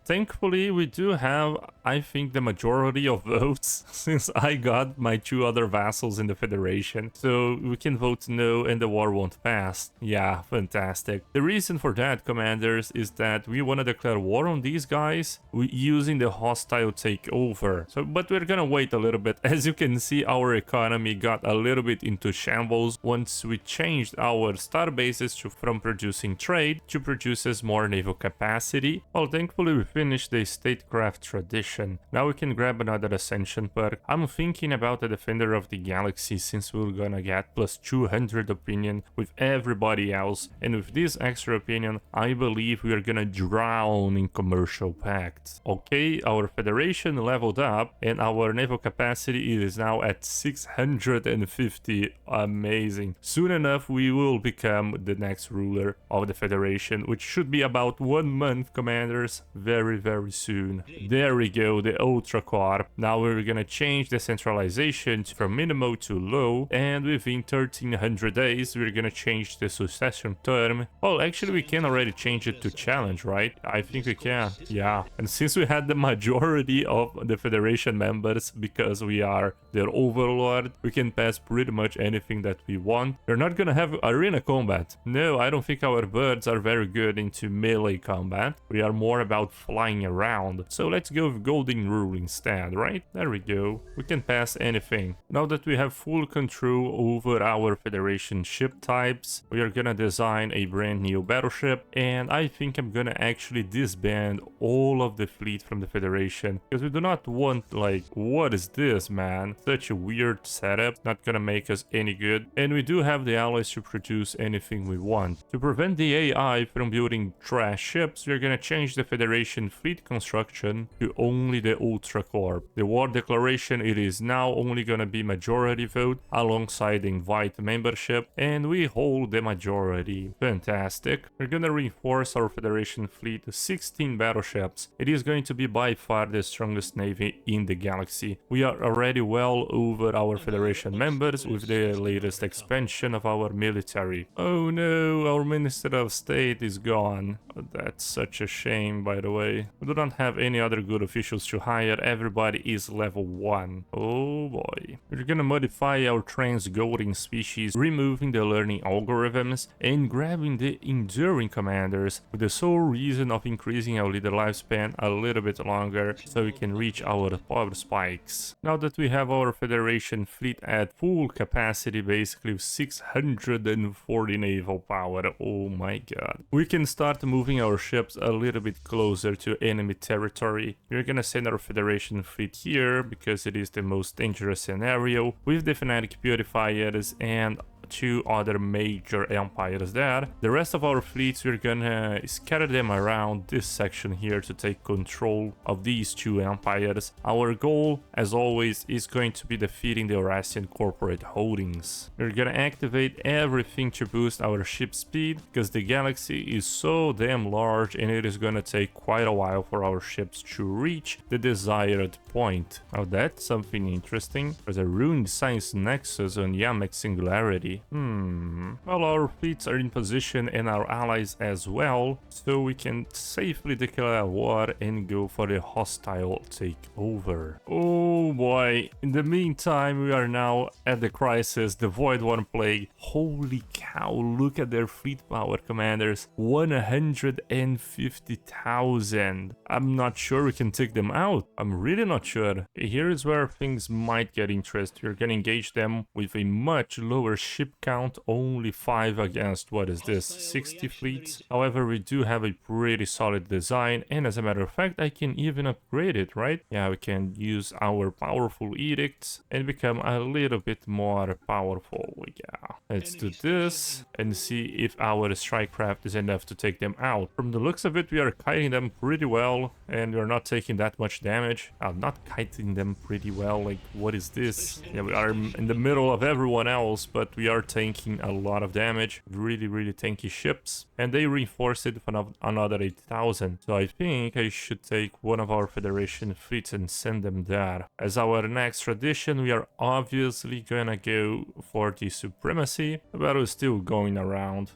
Speaker 1: Thankfully we do have, I think, the majority of votes since I got my 2 other vassals in the federation, so we can vote no and the war won't pass. Yeah, fantastic. The reason for that, commanders, is that we want to declare war on these guys using the hostile takeover. So, but we're gonna wait a little bit. As you can see, our economy got a little bit into shambles once we changed our starbases from producing trade to produces more naval capacity. Well, thankfully we finished the statecraft tradition. Now we can grab another Ascension perk. I'm thinking about the Defender of the Galaxy, since we're gonna get plus 200 opinion with everybody else, and with this extra opinion I believe we are gonna drown in commercial pacts. Okay, our federation leveled up and our naval capacity is now at 650. Amazing. Soon enough we will become the next ruler of the federation, which should be about 1 month, commanders. Very soon. There we go, the Ultracorp. Now we're gonna change the centralization from minimal to low, and within 1300 days we're gonna change the succession term. Well, actually we can already change it to challenge, right? I think we can. Yeah, and since we had the majority of the federation members because we are their overlord, we can pass pretty much anything that we want. We're not gonna have arena combat. No, I don't think our birds are very good into melee combat. We are more about flying around. So let's go with golden rule instead, right? There we go. We can pass anything. Now that we have full control over our federation ship types, we are gonna design a brand new battleship, and I think I'm gonna actually disband all of the fleet from the federation, because we do not want, like, what is this, man? Such a weird setup, not gonna make us any good. And we do have the allies to produce anything we want. To prevent the AI from building trash ships, we're gonna change the federation fleet construction to only the Ultracorp. The war declaration, it is now only gonna be majority vote alongside the invite membership, and we hold the majority. Fantastic. We're gonna reinforce our federation fleet to 16 battleships. It is going to be by far the strongest navy in the galaxy. We are already well over our federation members with the latest expansion of our military. Oh no, our Minister of State is gone. That's such a shame, by the way. We do not have any other good officials to hire. Everybody is level 1. Oh boy. We're gonna modify our trans-golden species, removing the learning algorithms and grabbing the enduring commanders with the sole reason of increasing our leader lifespan a little bit longer so we can reach our power spikes. Now that we have our federation fleet at full capacity, basically with 640 naval power, oh my god, we can start moving our ships a little bit closer to enemy territory. We're gonna send our federation fleet here because it is the most dangerous scenario with the fanatic purifiers and 2 other major empires there. The rest of our fleets, we're gonna scatter them around this section here to take control of these 2 empires. Our goal, as always, is going to be defeating the Eurasian corporate holdings. We're gonna activate everything to boost our ship speed, because the galaxy is so damn large and it is gonna take quite a while for our ships to reach the desired point. Now that's something interesting. There's a ruined science nexus on Yamek Singularity. Well, our fleets are in position and our allies as well, so we can safely declare war and go for the hostile takeover. Oh boy, in the meantime we are now at the crisis, the Void One Plague. Holy cow, look at their fleet power, commanders. 150,000. I'm not sure we can take them out. I'm really not sure. Here is where things might get interesting. We're gonna engage them with a much lower ship ship count only 5 against, what is this, 60 fleets. However, we do have a pretty solid design, and as a matter of fact, I can even upgrade it, right? Yeah, we can use our powerful edicts and become a little bit more powerful. Yeah, let's do this and see if our strike craft is enough to take them out. From the looks of it, we are kiting them pretty well, and we're not taking that much damage. Not kiting them pretty well, like, what is this? Yeah, we are in the middle of everyone else, but we are taking a lot of damage. Really, really tanky ships, and they reinforce it with another 8,000. So I think I should take one of our Federation fleets and send them there. As our next tradition, we are obviously gonna go for the supremacy. The battle is still going around.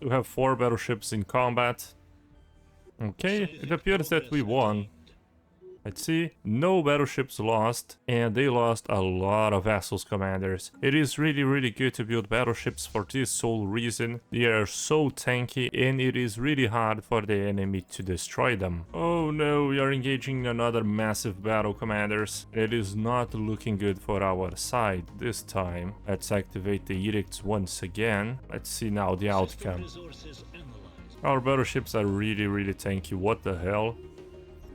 Speaker 1: We have 4 battleships in combat. Okay, it appears that we won. Let's see, no battleships lost, and they lost a lot of Vassals commanders. It is really, really good to build battleships for this sole reason. They are so tanky, and it is really hard for the enemy to destroy them. Oh no, we are engaging in another massive battle, commanders. It is not looking good for our side this time. Let's activate the edicts once again. Let's see now the outcome. Our battleships are really, really tanky. What the hell?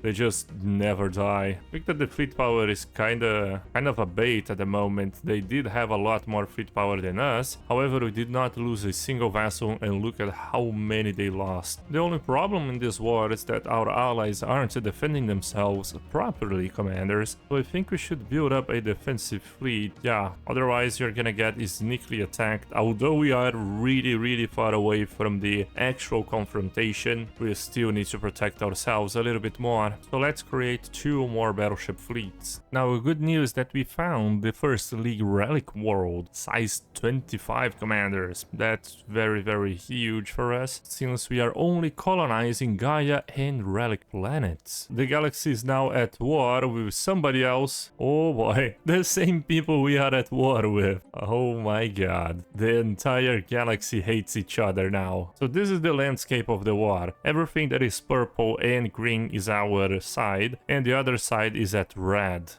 Speaker 1: They just never die. I think that the fleet power is kind of a bait at the moment. They did have a lot more fleet power than us. However, we did not lose a single vassal, and look at how many they lost. The only problem in this war is that our allies aren't defending themselves properly, commanders. So I think we should build up a defensive fleet. Yeah, otherwise you're gonna get sneakily attacked. Although we are really, really far away from the actual confrontation, we still need to protect ourselves a little bit more. So let's create 2 more battleship fleets. Now, good news that we found the first League relic world, size 25 commanders. That's very, very huge for us, since we are only colonizing Gaia and relic planets. The galaxy is now at war with somebody else. Oh boy, the same people we are at war with. Oh my god, the entire galaxy hates each other now. So this is the landscape of the war. Everything that is purple and green is our side, and the other side is at red.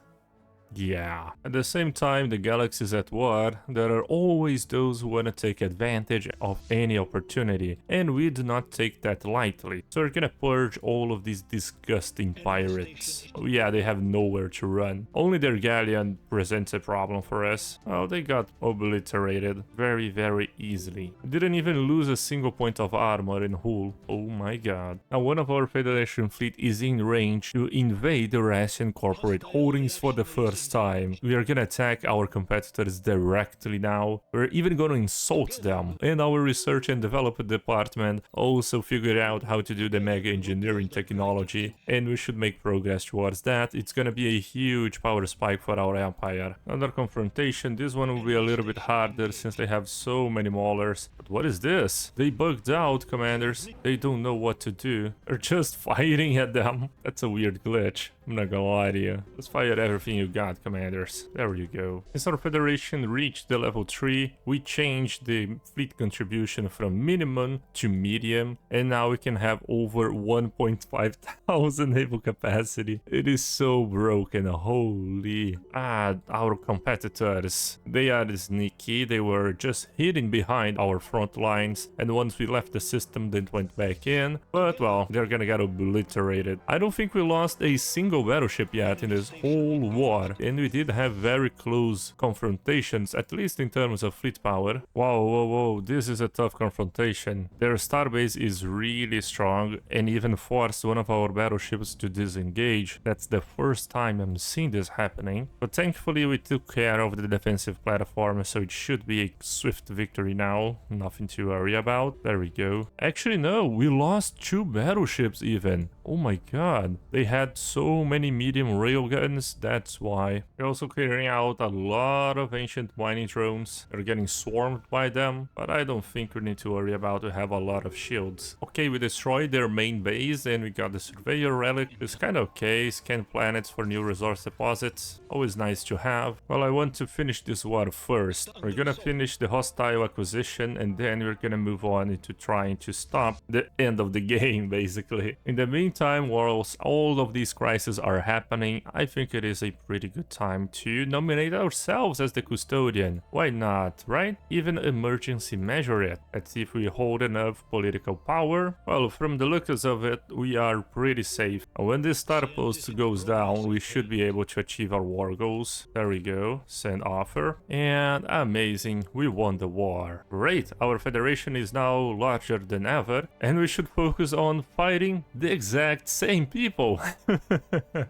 Speaker 1: Yeah. At the same time the galaxy is at war, there are always those who want to take advantage of any opportunity, and we do not take that lightly. So we're gonna purge all of these disgusting pirates. Oh, yeah, they have nowhere to run. Only their galleon presents a problem for us. Oh, they got obliterated very, very easily. We didn't even lose a single point of armor in hull. Oh my god. Now one of our Federation fleet is in range to invade the Russian corporate holdings for the first time. We are gonna attack our competitors directly now. We're even gonna insult them. And our research and development department also figured out how to do the mega engineering technology, and we should make progress towards that. It's gonna be a huge power spike for our empire. Another confrontation. This one will be a little bit harder since they have so many maulers. But what is this? They bugged out, commanders. They don't know what to do. They're just fighting at them. That's a weird glitch. I'm not gonna lie to you. Let's fire everything you got, commanders. There you go. Since our Federation reached the level 3, we changed the fleet contribution from minimum to medium, and now we can have over 1.5 thousand naval capacity. It is so broken, holy. Our competitors, they are sneaky. They were just hidden behind our front lines, and once we left the system, they went back in. But well, they're gonna get obliterated. I don't think we lost a single battleship yet in this whole war, and we did have very close confrontations, at least in terms of fleet power. Whoa, whoa, whoa, this is a tough confrontation. Their starbase is really strong and even forced one of our battleships to disengage. That's the first time I'm seeing this happening, but thankfully we took care of the defensive platform, so it should be a swift victory now. Nothing to worry about. There we go. Actually no, we lost 2 battleships even. Oh my god, they had so many medium railguns, that's why. We're also clearing out a lot of ancient mining drones. They're getting swarmed by them, but I don't think we need to worry about. We have a lot of shields. Okay, we destroyed their main base, and we got the surveyor relic. It's kind of okay. Scan planets for new resource deposits. Always nice to have. Well, I want to finish this war first. We're gonna finish the hostile acquisition, and then we're gonna move on into trying to stop the end of the game, basically. In the meantime, whilst all of these crises are happening, I think it is a pretty good time to nominate ourselves as the Custodian. Why not, right? Even emergency measure it. Let's see if we hold enough political power. Well, from the looks of it, we are pretty safe. When this star post goes down, we should be able to achieve our war goals. There we go. Send offer. And amazing, we won the war. Great, our federation is now larger than ever, and we should focus on fighting the exact same people.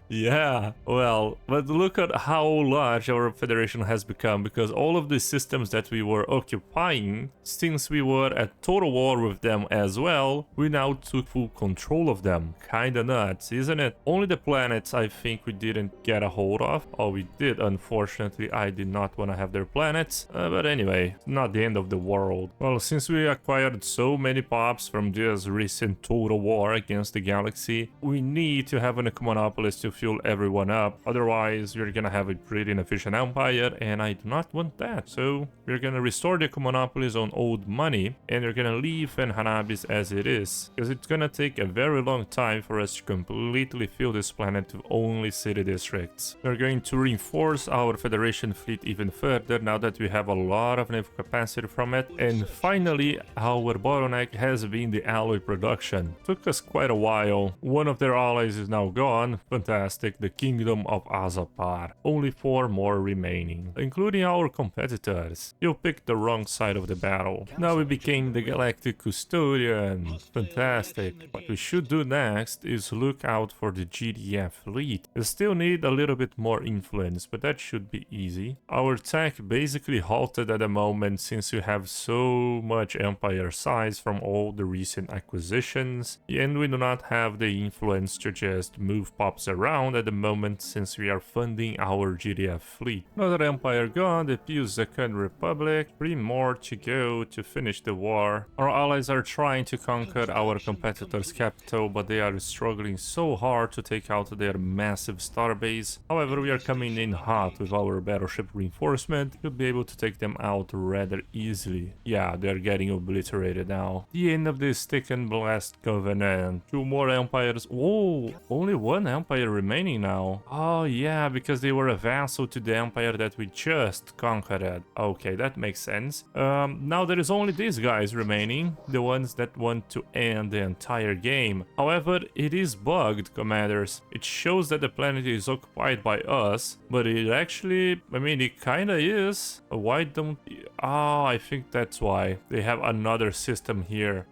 Speaker 1: Yeah, well, but look at how large our federation has become, because all of the systems that we were occupying, since we were at total war with them as well, we now took full control of them. Kinda nuts, isn't it? Only the planets I think we didn't get a hold of. Oh, we did, unfortunately. I did not want to have their planets, but anyway, not the end of the world. Well, since we acquired so many pops from this recent total war against the galaxy, we need to have an monopolist to fuel everyone up. Otherwise, we're gonna have a pretty inefficient empire, and I do not want that. So we're gonna restore the monopolies on old money, and we're gonna leave Hanabis as it is, because it's gonna take a very long time for us to completely fill this planet with only city districts. We're going to reinforce our Federation fleet even further now that we have a lot of naval capacity from it. And finally, our bottleneck has been the alloy production. Took us quite a while. One of their allies is now gone. Fantastic, the Kingdom of Azapar. Only 4 more remaining, including our competitors. You picked the wrong side of the battle. Now we became the Galactic Custodian. Fantastic. What we should do next is look out for the GDF fleet. We still need a little bit more influence, but that should be easy. Our tech basically halted at the moment since we have so much empire size from all the recent acquisitions, and we do not have the influence to just move pops around at the moment since we are funding our GDF fleet. Another empire gone, the Second Republic. 3 more to go to finish the war. Our allies are trying to conquer our competitors' capital, but they are struggling so hard to take out their massive starbase. However, we are coming in hot with our battleship reinforcement. We'll be able to take them out rather easily. Yeah, they're getting obliterated now. The end of the Stick and Blast Covenant. 2 more empires. Whoa, only 1 empire remaining now. Oh yeah, because they were a vassal to the empire that we just conquered. Okay, that makes sense. Now there is only these guys remaining, the ones that want to end the entire game. However, it is bugged, commanders. It shows that the planet is occupied by us, but it actually, I mean, it kinda is. Why don't... Oh, I think that's why. They have another system here.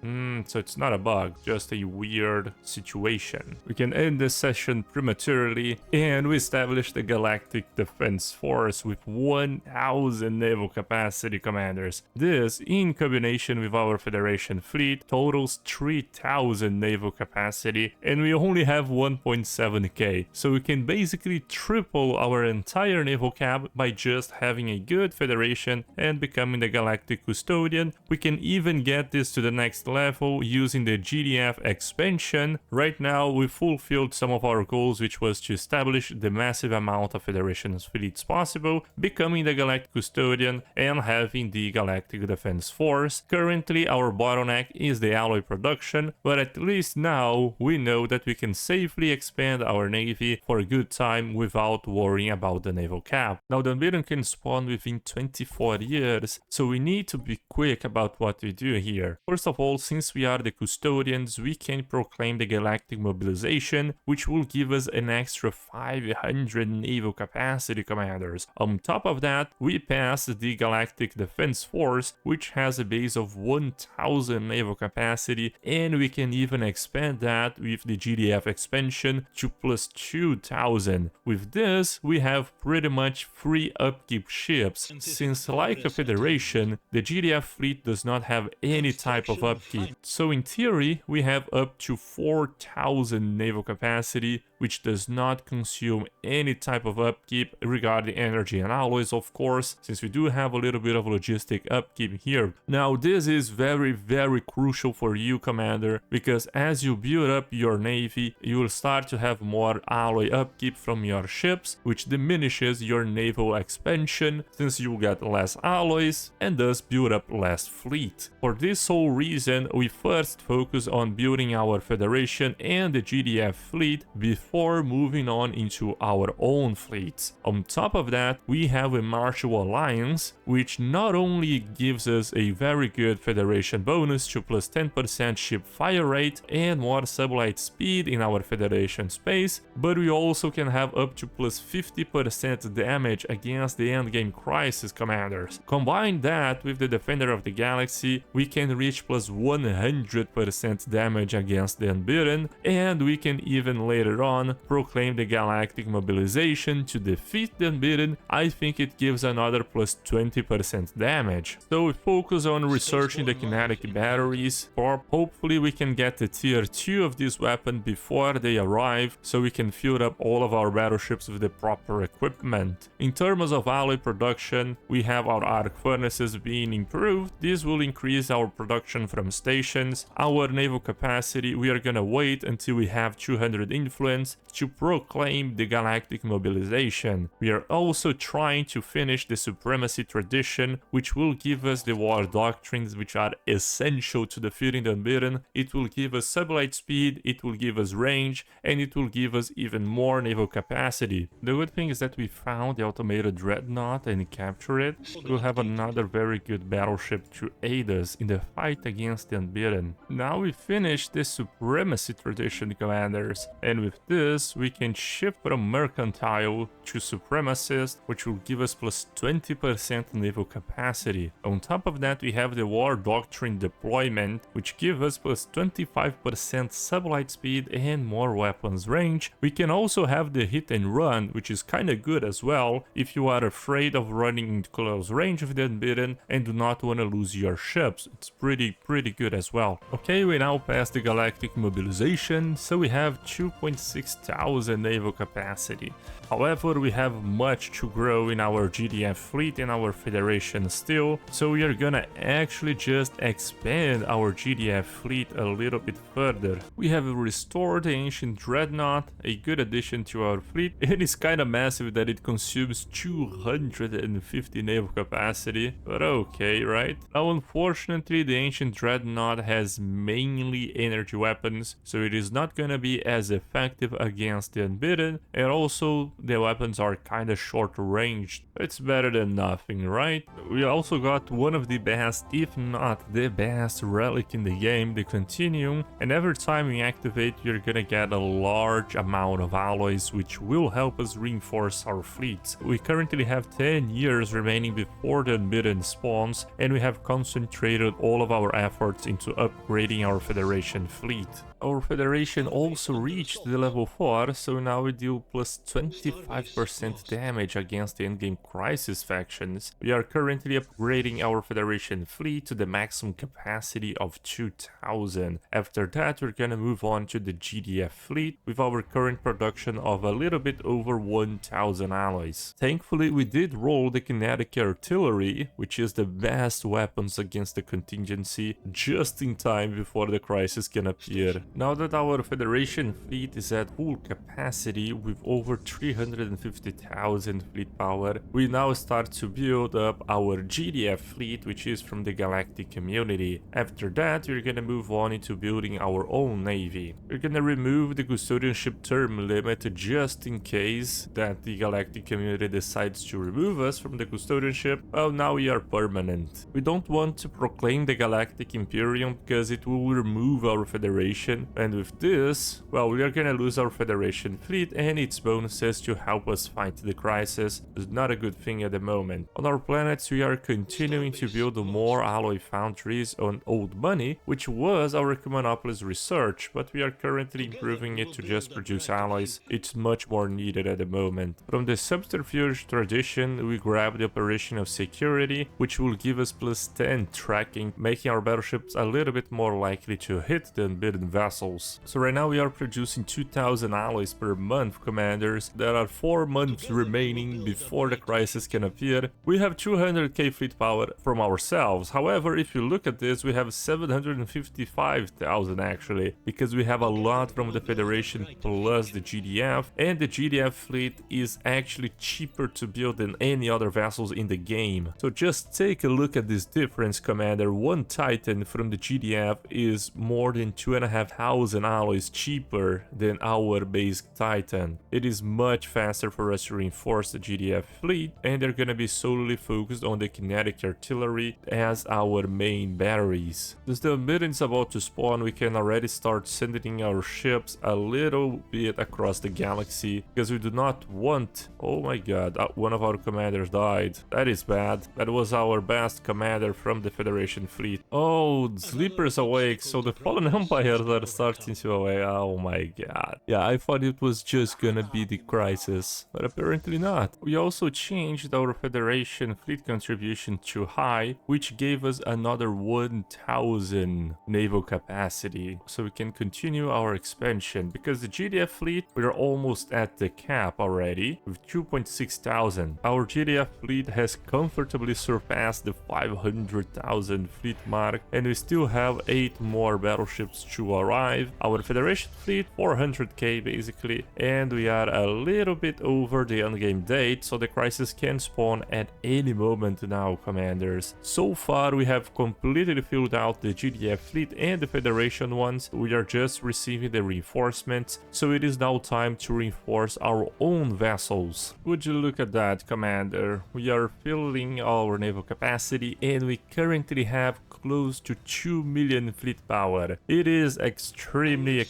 Speaker 1: So it's not a bug, just a weird situation. We can end this session prematurely, and we establish the Galactic Defense Force with 1,000 naval capacity, commanders. This, in combination with our Federation fleet, totals 3,000 naval capacity, and we only have 1.7k. So we can basically triple our entire naval cap by just having a good Federation and becoming the Galactic Custodian. We can even get this to the next level using the GDF expansion. Right now we fulfilled some of our goals, which was to establish the massive amount of Federation's fleets possible, becoming the Galactic Custodian and having the Galactic Defense Force. Currently our bottleneck is the alloy production, but at least now we know that we can safely expand our navy for a good time without worrying about the naval cap. Now the Unbidden can spawn within 24 years, so we need to be quick about what we do here. First of all, since we are the Custodians, we can proclaim the Galactic Mobilization, which will give us an extra 500 naval capacity, commanders. On top of that, we pass the Galactic Defense Force, which has a base of 1,000 naval capacity, and we can even expand that with the GDF expansion to plus 2,000. With this, we have pretty much free upkeep ships, since like a Federation, the GDF fleet does not have any type of upkeep. So in theory, we have up to 4,000 naval capacity, which does not consume any type of upkeep regarding energy and alloys, of course, since we do have a little bit of logistic upkeep here. Now this is very crucial for you, commander, because as you build up your navy, you will start to have more alloy upkeep from your ships, which diminishes your naval expansion since you get less alloys and thus build up less fleet. For this sole reason, we first focus on building our Federation and the GDF fleet before before moving on into our own fleets. On top of that, we have a martial alliance, which not only gives us a very good Federation bonus to plus 10% ship fire rate and more sublight speed in our Federation space, but we also can have up to plus 50% damage against the Endgame Crisis commanders. Combine that with the Defender of the Galaxy, we can reach plus 100% damage against the Unbidden, and we can even later on proclaim the Galactic mobilization to defeat the Unbidden. I think it gives another plus 20% damage. So we focus on researching the kinetic batteries, or hopefully we can get the tier 2 of this weapon before they arrive, so we can fill up all of our battleships with the proper equipment. In terms of alloy production, we have our arc furnaces being improved. This will increase our production from stations. Our naval capacity, we are gonna wait until we have 200 influence to proclaim the Galactic mobilization. We are also trying to finish the supremacy tradition, which will give us the war doctrines, which are essential to defeating the Unbidden. It will give us sublight speed, it will give us range, and it will give us even more naval capacity. The good thing is that we found the automated dreadnought and capture it. We'll have another very good battleship to aid us in the fight against the Unbidden. Now we finished the supremacy tradition commanders, and with this we can shift from mercantile to supremacist, which will give us plus 20% naval capacity. On top of that, we have the war doctrine deployment, which gives us plus 25% sublight speed and more weapons range. We can also have the hit and run, which is kinda good as well if you are afraid of running into close range of the Unbidden and do not want to lose your ships. It's pretty good as well. Okay, we now pass the Galactic mobilization, so we have 2.6 thousand naval capacity. However, we have much to grow in our GDF fleet and our Federation still, so we are gonna actually just expand our GDF fleet a little bit further. We have restored the Ancient Dreadnought, a good addition to our fleet. It is kinda massive that it consumes 250 naval capacity, but okay, right? Now, unfortunately, the Ancient Dreadnought has mainly energy weapons, so it is not gonna be as effective against the Unbidden, and also the weapons are kinda short ranged. It's better than nothing, right? We also got one of the best, if not the best relic in the game, the Continuum, and every time we activate, you're gonna get a large amount of alloys, which will help us reinforce our fleet. We currently have 10 years remaining before the Unbidden spawns, and we have concentrated all of our efforts into upgrading our Federation fleet. Our Federation also reached the level 4, so now we deal plus 25% damage against the Endgame Crisis factions. We are currently upgrading our Federation fleet to the maximum capacity of 2000. After that, we're gonna move on to the GDF fleet with our current production of a little bit over 1000 alloys. Thankfully, we did roll the kinetic artillery, which is the best weapons against the contingency, just in time before the crisis can appear. Now that our Federation fleet is at full capacity with over 350,000 fleet power, we now start to build up our GDF fleet, which is from the Galactic community. After that, we're gonna move on into building our own navy. We're gonna remove the custodianship term limit just in case that the Galactic community decides to remove us from the custodianship. Well, now we are permanent. We don't want to proclaim the Galactic Imperium because it will remove our Federation, and with this, well, we are gonna lose our Federation fleet and its bonuses to help us fight the crisis. It's not a good thing at the moment. On our planets, we are continuing to build more alloy foundries on Old Money, which was our Monopolis research, but we are currently improving it to just produce alloys. It's much more needed at the moment. From the subterfuge tradition, we grab the operation of security, which will give us plus 10 tracking, making our battleships a little bit more likely to hit the Unbidden Vassals. So right now we are producing 2000 alloys per month, commanders. There are 4 months remaining before the crisis can appear. We have 200k fleet power from ourselves. However, if you look at this, we have 755,000 actually, because we have a lot from the Federation plus the GDF, and the GDF fleet is actually cheaper to build than any other vassals in the game. So just take a look at this difference, commander. One Titan from the GDF is more than 2,500 alloys cheaper than our our basic Titan. It is much faster for us to reinforce the GDF fleet, and they're gonna be solely focused on the kinetic artillery as our main batteries. As the Unbidden is about to spawn, we can already start sending our ships a little bit across the galaxy, because we do not want... Oh my god, one of our commanders died. That is bad. That was our best commander from the Federation fleet. Oh, Sleeper's awake, so the Fallen Empires are starting to awake. Oh my god. Yeah, I thought it was just gonna be the crisis, but apparently not. We also changed our Federation fleet contribution to high, which gave us another 1000 naval capacity, so we can continue our expansion, because the GDF fleet, we are almost at the cap already, with 2,600. Our GDF fleet has comfortably surpassed the 500,000 fleet mark, and we still have 8 more battleships to arrive. Our Federation fleet, 400k basically, and we are a little bit over the endgame date, so the crisis can spawn at any moment now, commanders. So far we have completely filled out the GDF fleet and the Federation ones. We are just receiving the reinforcements, so it is now time to reinforce our own vassals. Would you look at that, commander? We are filling our naval capacity, and we currently have close to 2 million fleet power. It is extremely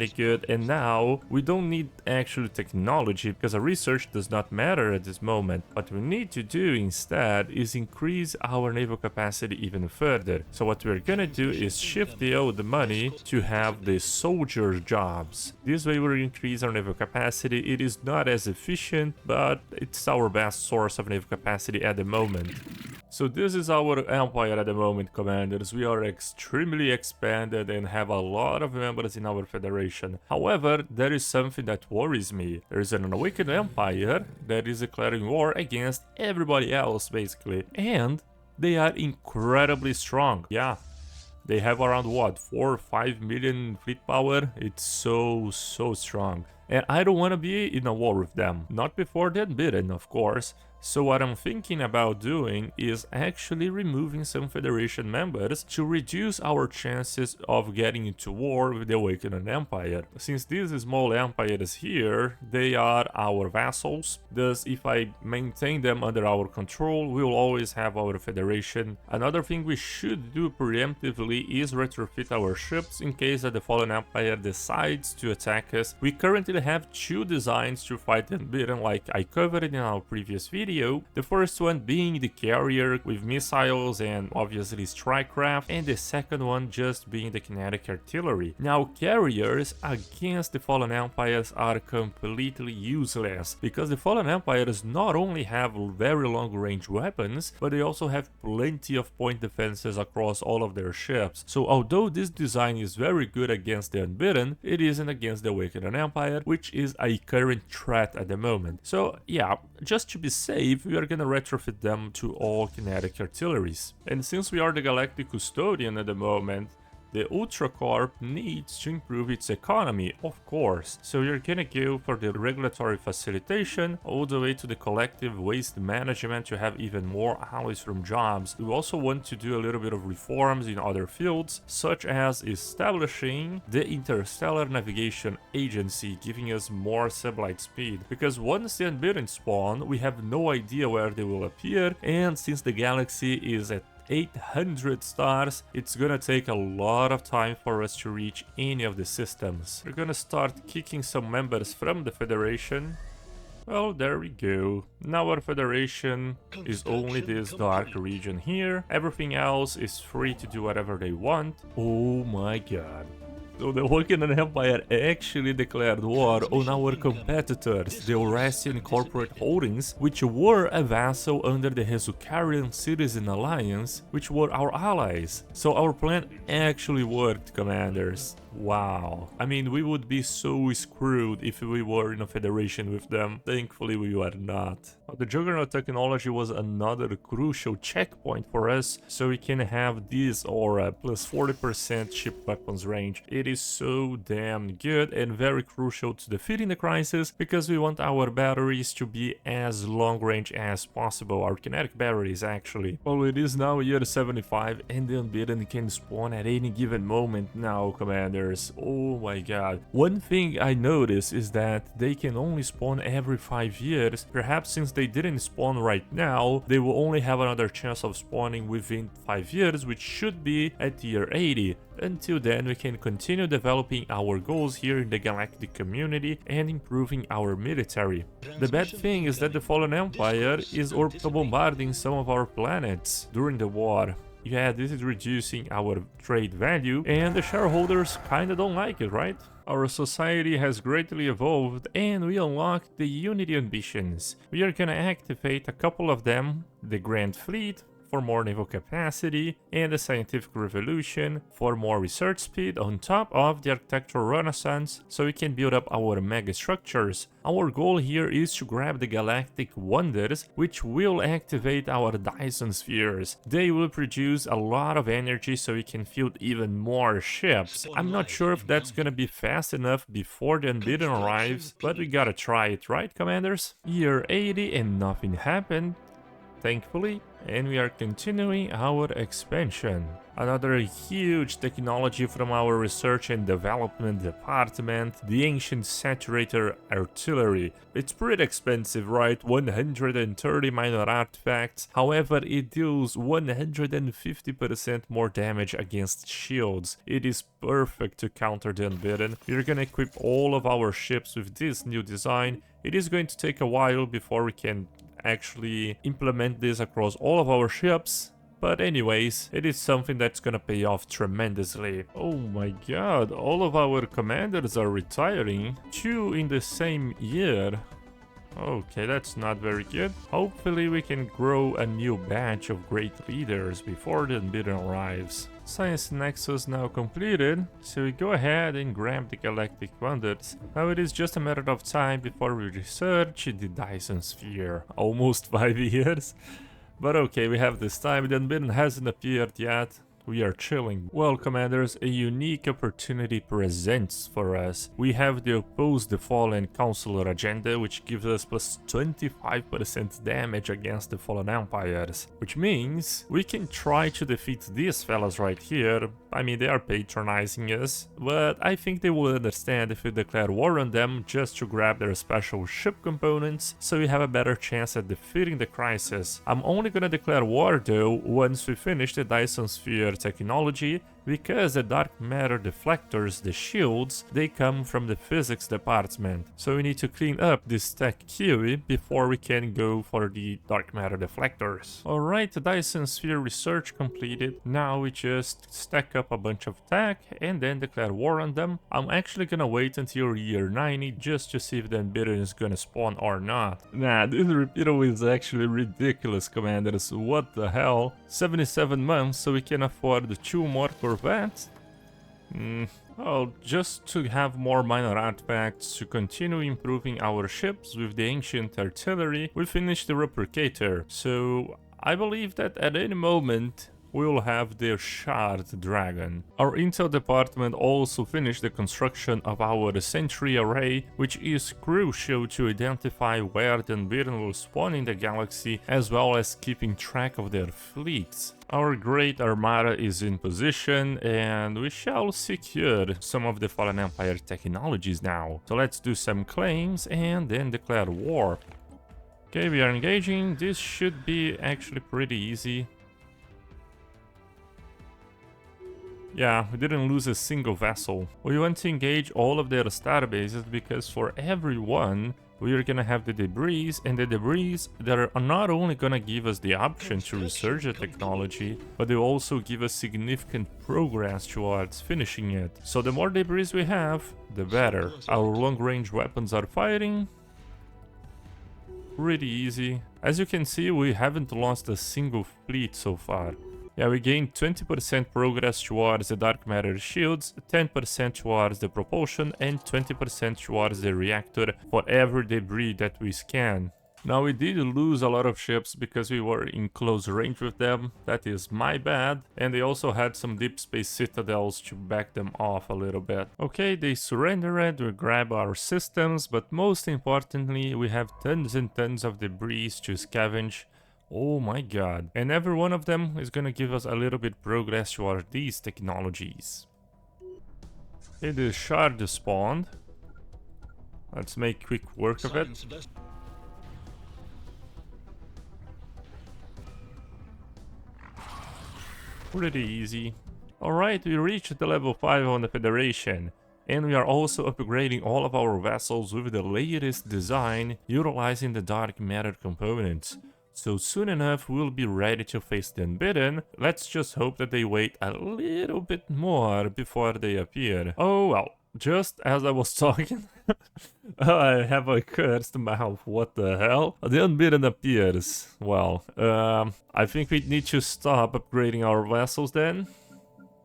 Speaker 1: good, and now we don't need actual technology, because our research does not matter at this moment. What we need to do instead is increase our naval capacity even further. So what we're gonna do is shift the old money to have the soldier jobs. This way we'll increase our naval capacity. It is not as efficient, but it's our best source of naval capacity at the moment. So this is our empire at the moment, commanders. We are extremely expanded and have a lot of members in our federation. However, there is something that worries me. There is an awakened empire that is declaring war against everybody else, basically. And they are incredibly strong. Yeah. They have around what, 4 or 5 million fleet power? It's so strong. And I don't want to be in a war with them. Not before the Unbidden, of course. So what I'm thinking about doing is actually removing some Federation members to reduce our chances of getting into war with the Awakened Empire. Since these small empires here, they are our vassals, thus if I maintain them under our control, we will always have our Federation. Another thing we should do preemptively is retrofit our ships in case that the Fallen Empire decides to attack us. We currently have 2 designs to fight the Unbidden, like I covered in our previous video. The first one being the carrier with missiles and obviously strike craft, and the second one just being the kinetic artillery. Now carriers against the Fallen Empires are completely useless, because the Fallen Empires not only have very long range weapons, but they also have plenty of point defenses across all of their ships. So although this design is very good against the Unbidden, it isn't against the Awakened Empire, which is a current threat at the moment. So yeah, just to be safe, we are gonna retrofit them to all kinetic artilleries. And since we are the Galactic Custodian at the moment, the Ultracorp needs to improve its economy, of course. So you're gonna go for the regulatory facilitation all the way to the collective waste management to have even more alloys from jobs. We also want to do a little bit of reforms in other fields, such as establishing the Interstellar Navigation Agency, giving us more sublight speed. Because once the Unbidden spawn, we have no idea where they will appear, and since the galaxy is at 800 stars, it's gonna take a lot of time for us to reach any of the systems. We're gonna start kicking some members from the Federation. Well, there we go. Now our Federation is only this dark region here. Everything else is free to do whatever they want. Oh my god. So the Worker Empire actually declared war on our competitors, the Eurasian corporate holdings, which were a vassal under the Hezukarian Citizen Alliance, which were our allies. So our plan actually worked, commanders. Wow. I mean, we would be so screwed if we were in a federation with them. Thankfully, we were not. The Juggernaut technology was another crucial checkpoint for us, so we can have this aura plus 40% ship weapons range. It it is so damn good and very crucial to defeating the crisis, because we want our batteries to be as long range as possible, our kinetic batteries actually. Well, it is now year 75 and the Unbidden can spawn at any given moment now, commanders. Oh my god. One thing I noticed is that they can only spawn every 5 years. Perhaps since they didn't spawn right now, they will only have another chance of spawning within 5 years, which should be at year 80. Until then, we can continue developing our goals here in the Galactic community and improving our military. The bad thing is that the Fallen Empire is orbital bombarding some of our planets during the war. Yeah, this is reducing our trade value, and the shareholders kinda don't like it, right? Our society has greatly evolved and we unlocked the Unity ambitions. We are gonna activate a couple of them, the Grand Fleet for more naval capacity, and the Scientific Revolution for more research speed on top of the Architectural Renaissance, so we can build up our mega structures. Our goal here is to grab the Galactic Wonders, which will activate our Dyson Spheres. They will produce a lot of energy so we can field even more ships. I'm not sure if that's gonna be fast enough before the Unbidden arrives, but we gotta try it, right, commanders? Year 80 and nothing happened, thankfully, and we are continuing our expansion. Another huge technology from our research and development department, the ancient saturator artillery. It's pretty expensive, right? 130 minor artifacts, however it deals 150% more damage against shields. It is perfect to counter the Unbidden. We're gonna equip all of our ships with this new design. It is going to take a while before we can actually implement this across all of our ships, but anyways, it is something that's gonna pay off tremendously. Oh my god, all of our commanders are retiring, 2 in the same year. Okay, that's not very good. Hopefully we can grow a new batch of great leaders before the Unbidden arrives. Science Nexus now completed, so we go ahead and grab the Galactic Wonders. Now it is just a matter of time before we research the Dyson Sphere. Almost 5 years. But okay, we have this time. The Unbidden hasn't appeared yet. We are chilling. Well, commanders, a unique opportunity presents for us. We have the Oppose the Fallen Counselor agenda, which gives us plus 25% damage against the Fallen Empires, which means we can try to defeat these fellas right here. I mean, they are patronizing us, but I think they will understand if we declare war on them just to grab their special ship components, so we have a better chance at defeating the crisis. I'm only gonna declare war though once we finish the Dyson Sphere technology, because the dark matter deflectors, the shields, they come from the physics department. So we need to clean up this tech queue before we can go for the dark matter deflectors. Alright, the Dyson Sphere research completed. Now we just stack up a bunch of tech and then declare war on them. I'm actually gonna wait until year 90 just to see if the Unbidden is gonna spawn or not. Nah, this repeater is actually ridiculous, commanders. What the hell? 77 months, so we can afford the 2 more Corvettes? Well, just to have more minor artifacts to continue improving our ships with the ancient artillery, we finished the replicator, so I believe that at any moment we will have the Shard Dragon. Our intel department also finished the construction of our sentry array, which is crucial to identify where the Unbidden will spawn in the galaxy, as well as keeping track of their fleets. Our Great Armada is in position, and we shall secure some of the Fallen Empire technologies now. So let's do some claims and then declare war. Okay, we are engaging. This should be actually pretty easy. Yeah, we didn't lose a single Vassal. We want to engage all of their starbases because for every one, we are gonna have the debris, and the debris that are not only gonna give us the option to research the technology, but they also give us significant progress towards finishing it. So the more debris we have, the better. Our long-range weapons are firing. Pretty easy. As you can see, we haven't lost a single fleet so far. Yeah, we gained 20% progress towards the dark matter shields, 10% towards the propulsion, and 20% towards the reactor for every debris that we scan. Now we did lose a lot of ships because we were in close range with them, that is my bad, and they also had some deep space citadels to back them off a little bit. Okay, they surrendered, we grab our systems, but most importantly we have tons and tons of debris to scavenge. Oh my god, and every one of them is gonna give us a little bit progress toward these technologies. Okay, the shard spawned. Let's make quick work of it. Pretty easy. Alright, we reached the level 5 on the Federation, and we are also upgrading all of our vessels with the latest design, utilizing the dark matter components. So soon enough we'll be ready to face the Unbidden. Let's just hope that they wait a little bit more before they appear. Oh well, just as I was talking, I have a cursed mouth, what the hell? The Unbidden appears. Well, I think we need to stop upgrading our vessels then.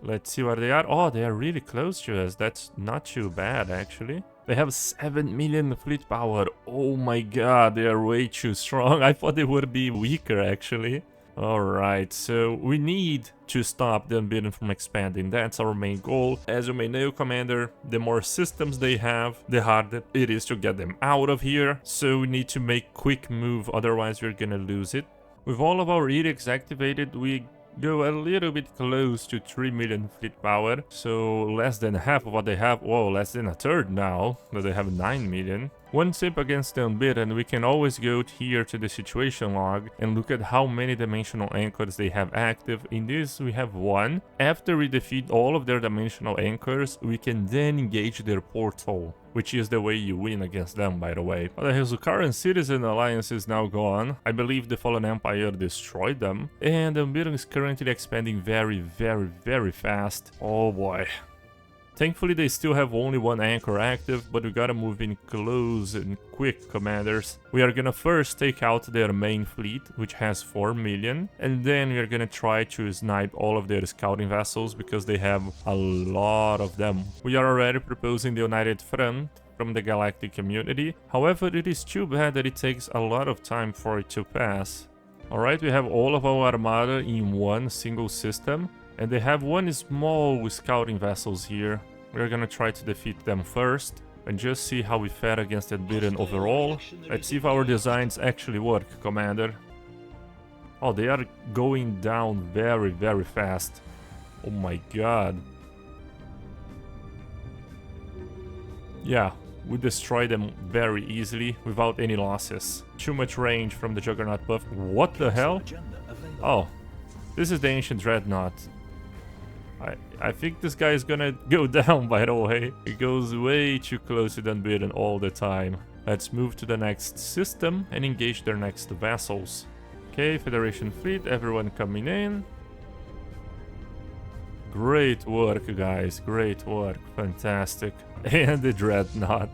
Speaker 1: Let's see where they are. Oh, they are really close to us. That's not too bad, actually. They have 7 million fleet power. Oh my god, they are way too strong. I thought they would be weaker, actually. Alright, so we need to stop the Unbidden from expanding. That's our main goal. As you may know, Commander, the more systems they have, the harder it is to get them out of here. So we need to make quick move, otherwise we're gonna lose it. With all of our edicts activated, we go a little bit close to 3 million fleet power, so less than half of what they have. Whoa, less than a third now that they have 9 million. One tip against the Unbidden, we can always go here to the situation log and look at how many dimensional anchors they have active. In this we have 1. After we defeat all of their dimensional anchors, we can then engage their portal, which is the way you win against them, by the way. But the Hazukaran Citizen Alliance is now gone. I believe the Fallen Empire destroyed them, and the Unbidden is currently expanding very fast. Oh boy. Thankfully they still have only 1 anchor active, but we gotta move in close and quick, commanders. We are gonna first take out their main fleet, which has 4 million, and then we are gonna try to snipe all of their scouting vessels because they have a lot of them. We are already proposing the United Front from the Galactic community. However, it is too bad that it takes a lot of time for it to pass. Alright, we have all of our armada in one single system, and they have 1 small scouting vessels here. We're gonna try to defeat them first and just see how we fare against the Unbidden overall. Let's see if our designs actually work, Commander. Oh, they are going down very fast. Oh my god. Yeah, we destroy them very easily without any losses. Too much range from the Juggernaut buff. What the hell? Oh, this is the Ancient Dreadnought. I think this guy is gonna go down, by the way. He goes way too close to the Unbidden all the time. Let's move to the next system and engage their next vessels. Okay, Federation fleet, everyone coming in. Great work, guys, great work, fantastic. And the Dreadnought.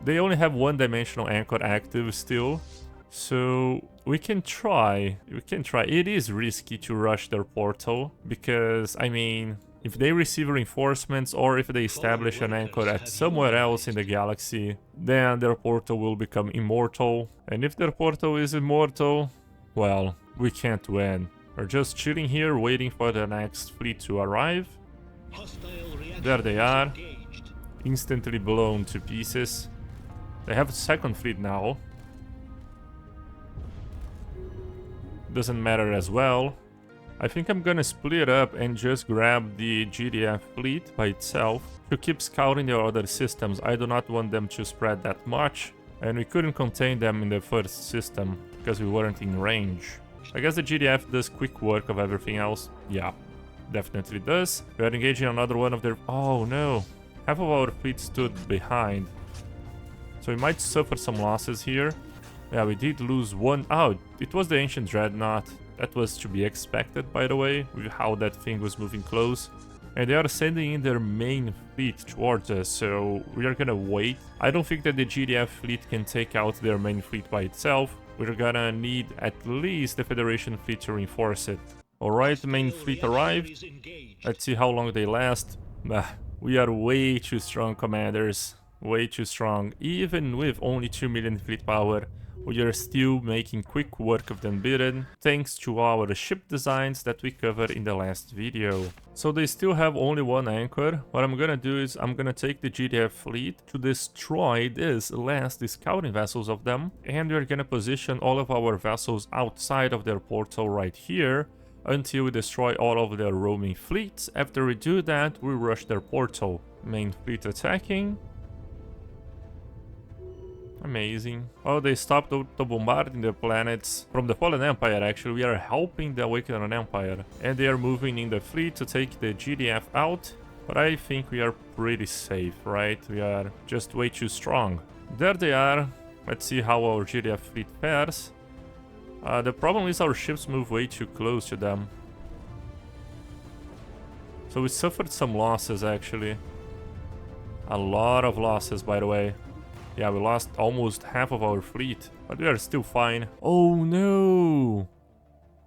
Speaker 1: They only have 1-dimensional anchor active still, so we can try. It is risky to rush their portal, because, I mean, if they receive reinforcements or if they establish an anchor at somewhere else in the galaxy, then their portal will become immortal. And if their portal is immortal, well, we can't win. We're just chilling here waiting for the next fleet to arrive. There they are. Instantly blown to pieces. They have a second fleet now. Doesn't matter as well. I think I'm gonna split up and just grab the GDF fleet by itself to keep scouting the other systems. I do not want them to spread that much, and we couldn't contain them in the first system because we weren't in range. I guess the GDF does quick work of everything else. Yeah, definitely does. We are engaging another one of their... Oh no, half of our fleet stood behind, so we might suffer some losses here. Yeah, we did lose 1. Oh, it was the Ancient Dreadnought. That was to be expected, by the way, with how that thing was moving close. And they are sending in their main fleet towards us, so we are gonna wait. I don't think that the GDF fleet can take out their main fleet by itself. We're gonna need at least the Federation fleet to reinforce it. Alright, the main fleet arrived. Let's see how long they last. We are way too strong, commanders. Way too strong. Even with only 2 million fleet power, we are still making quick work of the Unbidden, thanks to our ship designs that we covered in the last video. So they still have only one anchor. What I'm gonna do is I'm gonna take the GDF fleet to destroy this last scouting vessels of them, and we're gonna position all of our vessels outside of their portal right here until we destroy all of their roaming fleets. After we do that, we rush their portal. Main fleet attacking. Amazing. Oh, they stopped auto-bombarding the planets from the Fallen Empire. Actually, we are helping the Awakened Empire. And they are moving in the fleet to take the GDF out. But I think we are pretty safe, right? We are just way too strong. There they are. Let's see how our GDF fleet fares. The problem is our ships move way too close to them. So we suffered some losses, actually. A lot of losses, by the way. Yeah, we lost almost half of our fleet, but we are still fine. Oh no!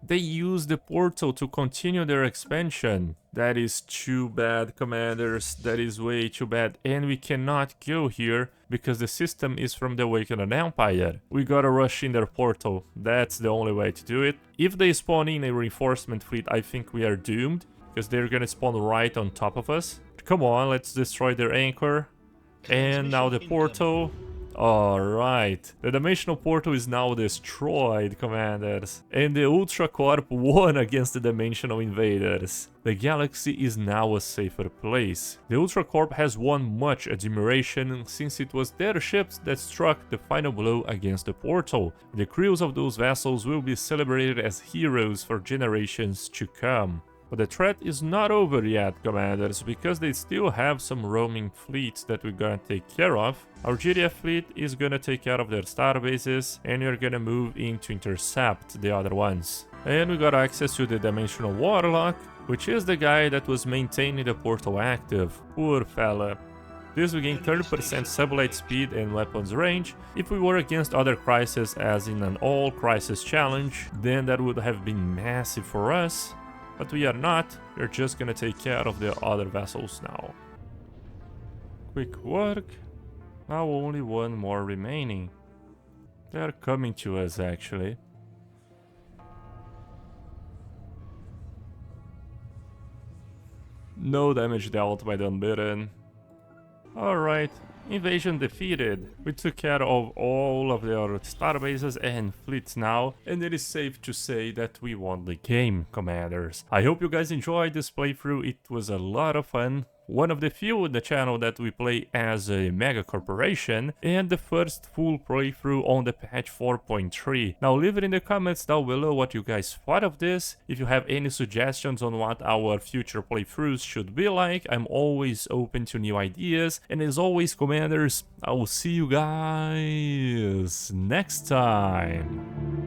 Speaker 1: They used the portal to continue their expansion. That is too bad, commanders. That is way too bad. And we cannot go here because the system is from the Awakened Empire. We gotta rush in their portal. That's the only way to do it. If they spawn in a reinforcement fleet, I think we are doomed, because they're gonna spawn right on top of us. Come on, let's destroy their anchor. And now the portal. Alright, the dimensional portal is now destroyed, commanders. And the Ultracorp won against the dimensional invaders. The galaxy is now a safer place. The Ultracorp has won much admiration since it was their ships that struck the final blow against the portal. The crews of those vessels will be celebrated as heroes for generations to come. But the threat is not over yet, commanders, because they still have some roaming fleets that we're gonna take care of. Our GDF fleet is gonna take care of their starbases, and we're gonna move in to intercept the other ones. And we got access to the Dimensional Warlock, which is the guy that was maintaining the portal active. Poor fella. This will gain 30% sublight speed and weapons range. If we were against other crises, as in an all-crisis challenge, then that would have been massive for us. But we are not, we're just gonna take care of the other vessels now. Quick work. Now only one more remaining. They are coming to us, actually. No damage dealt by the Unbidden. Alright, invasion defeated. We took care of all of their starbases and fleets now, and it is safe to say that we won the game, commanders. I hope you guys enjoyed this playthrough. It was a lot of fun. One of the few in the channel that we play as a Megacorporation, and the first full playthrough on the patch 4.3. Now leave it in the comments down below what you guys thought of this. If you have any suggestions on what our future playthroughs should be like, I'm always open to new ideas. And as always, commanders, I will see you guys next time.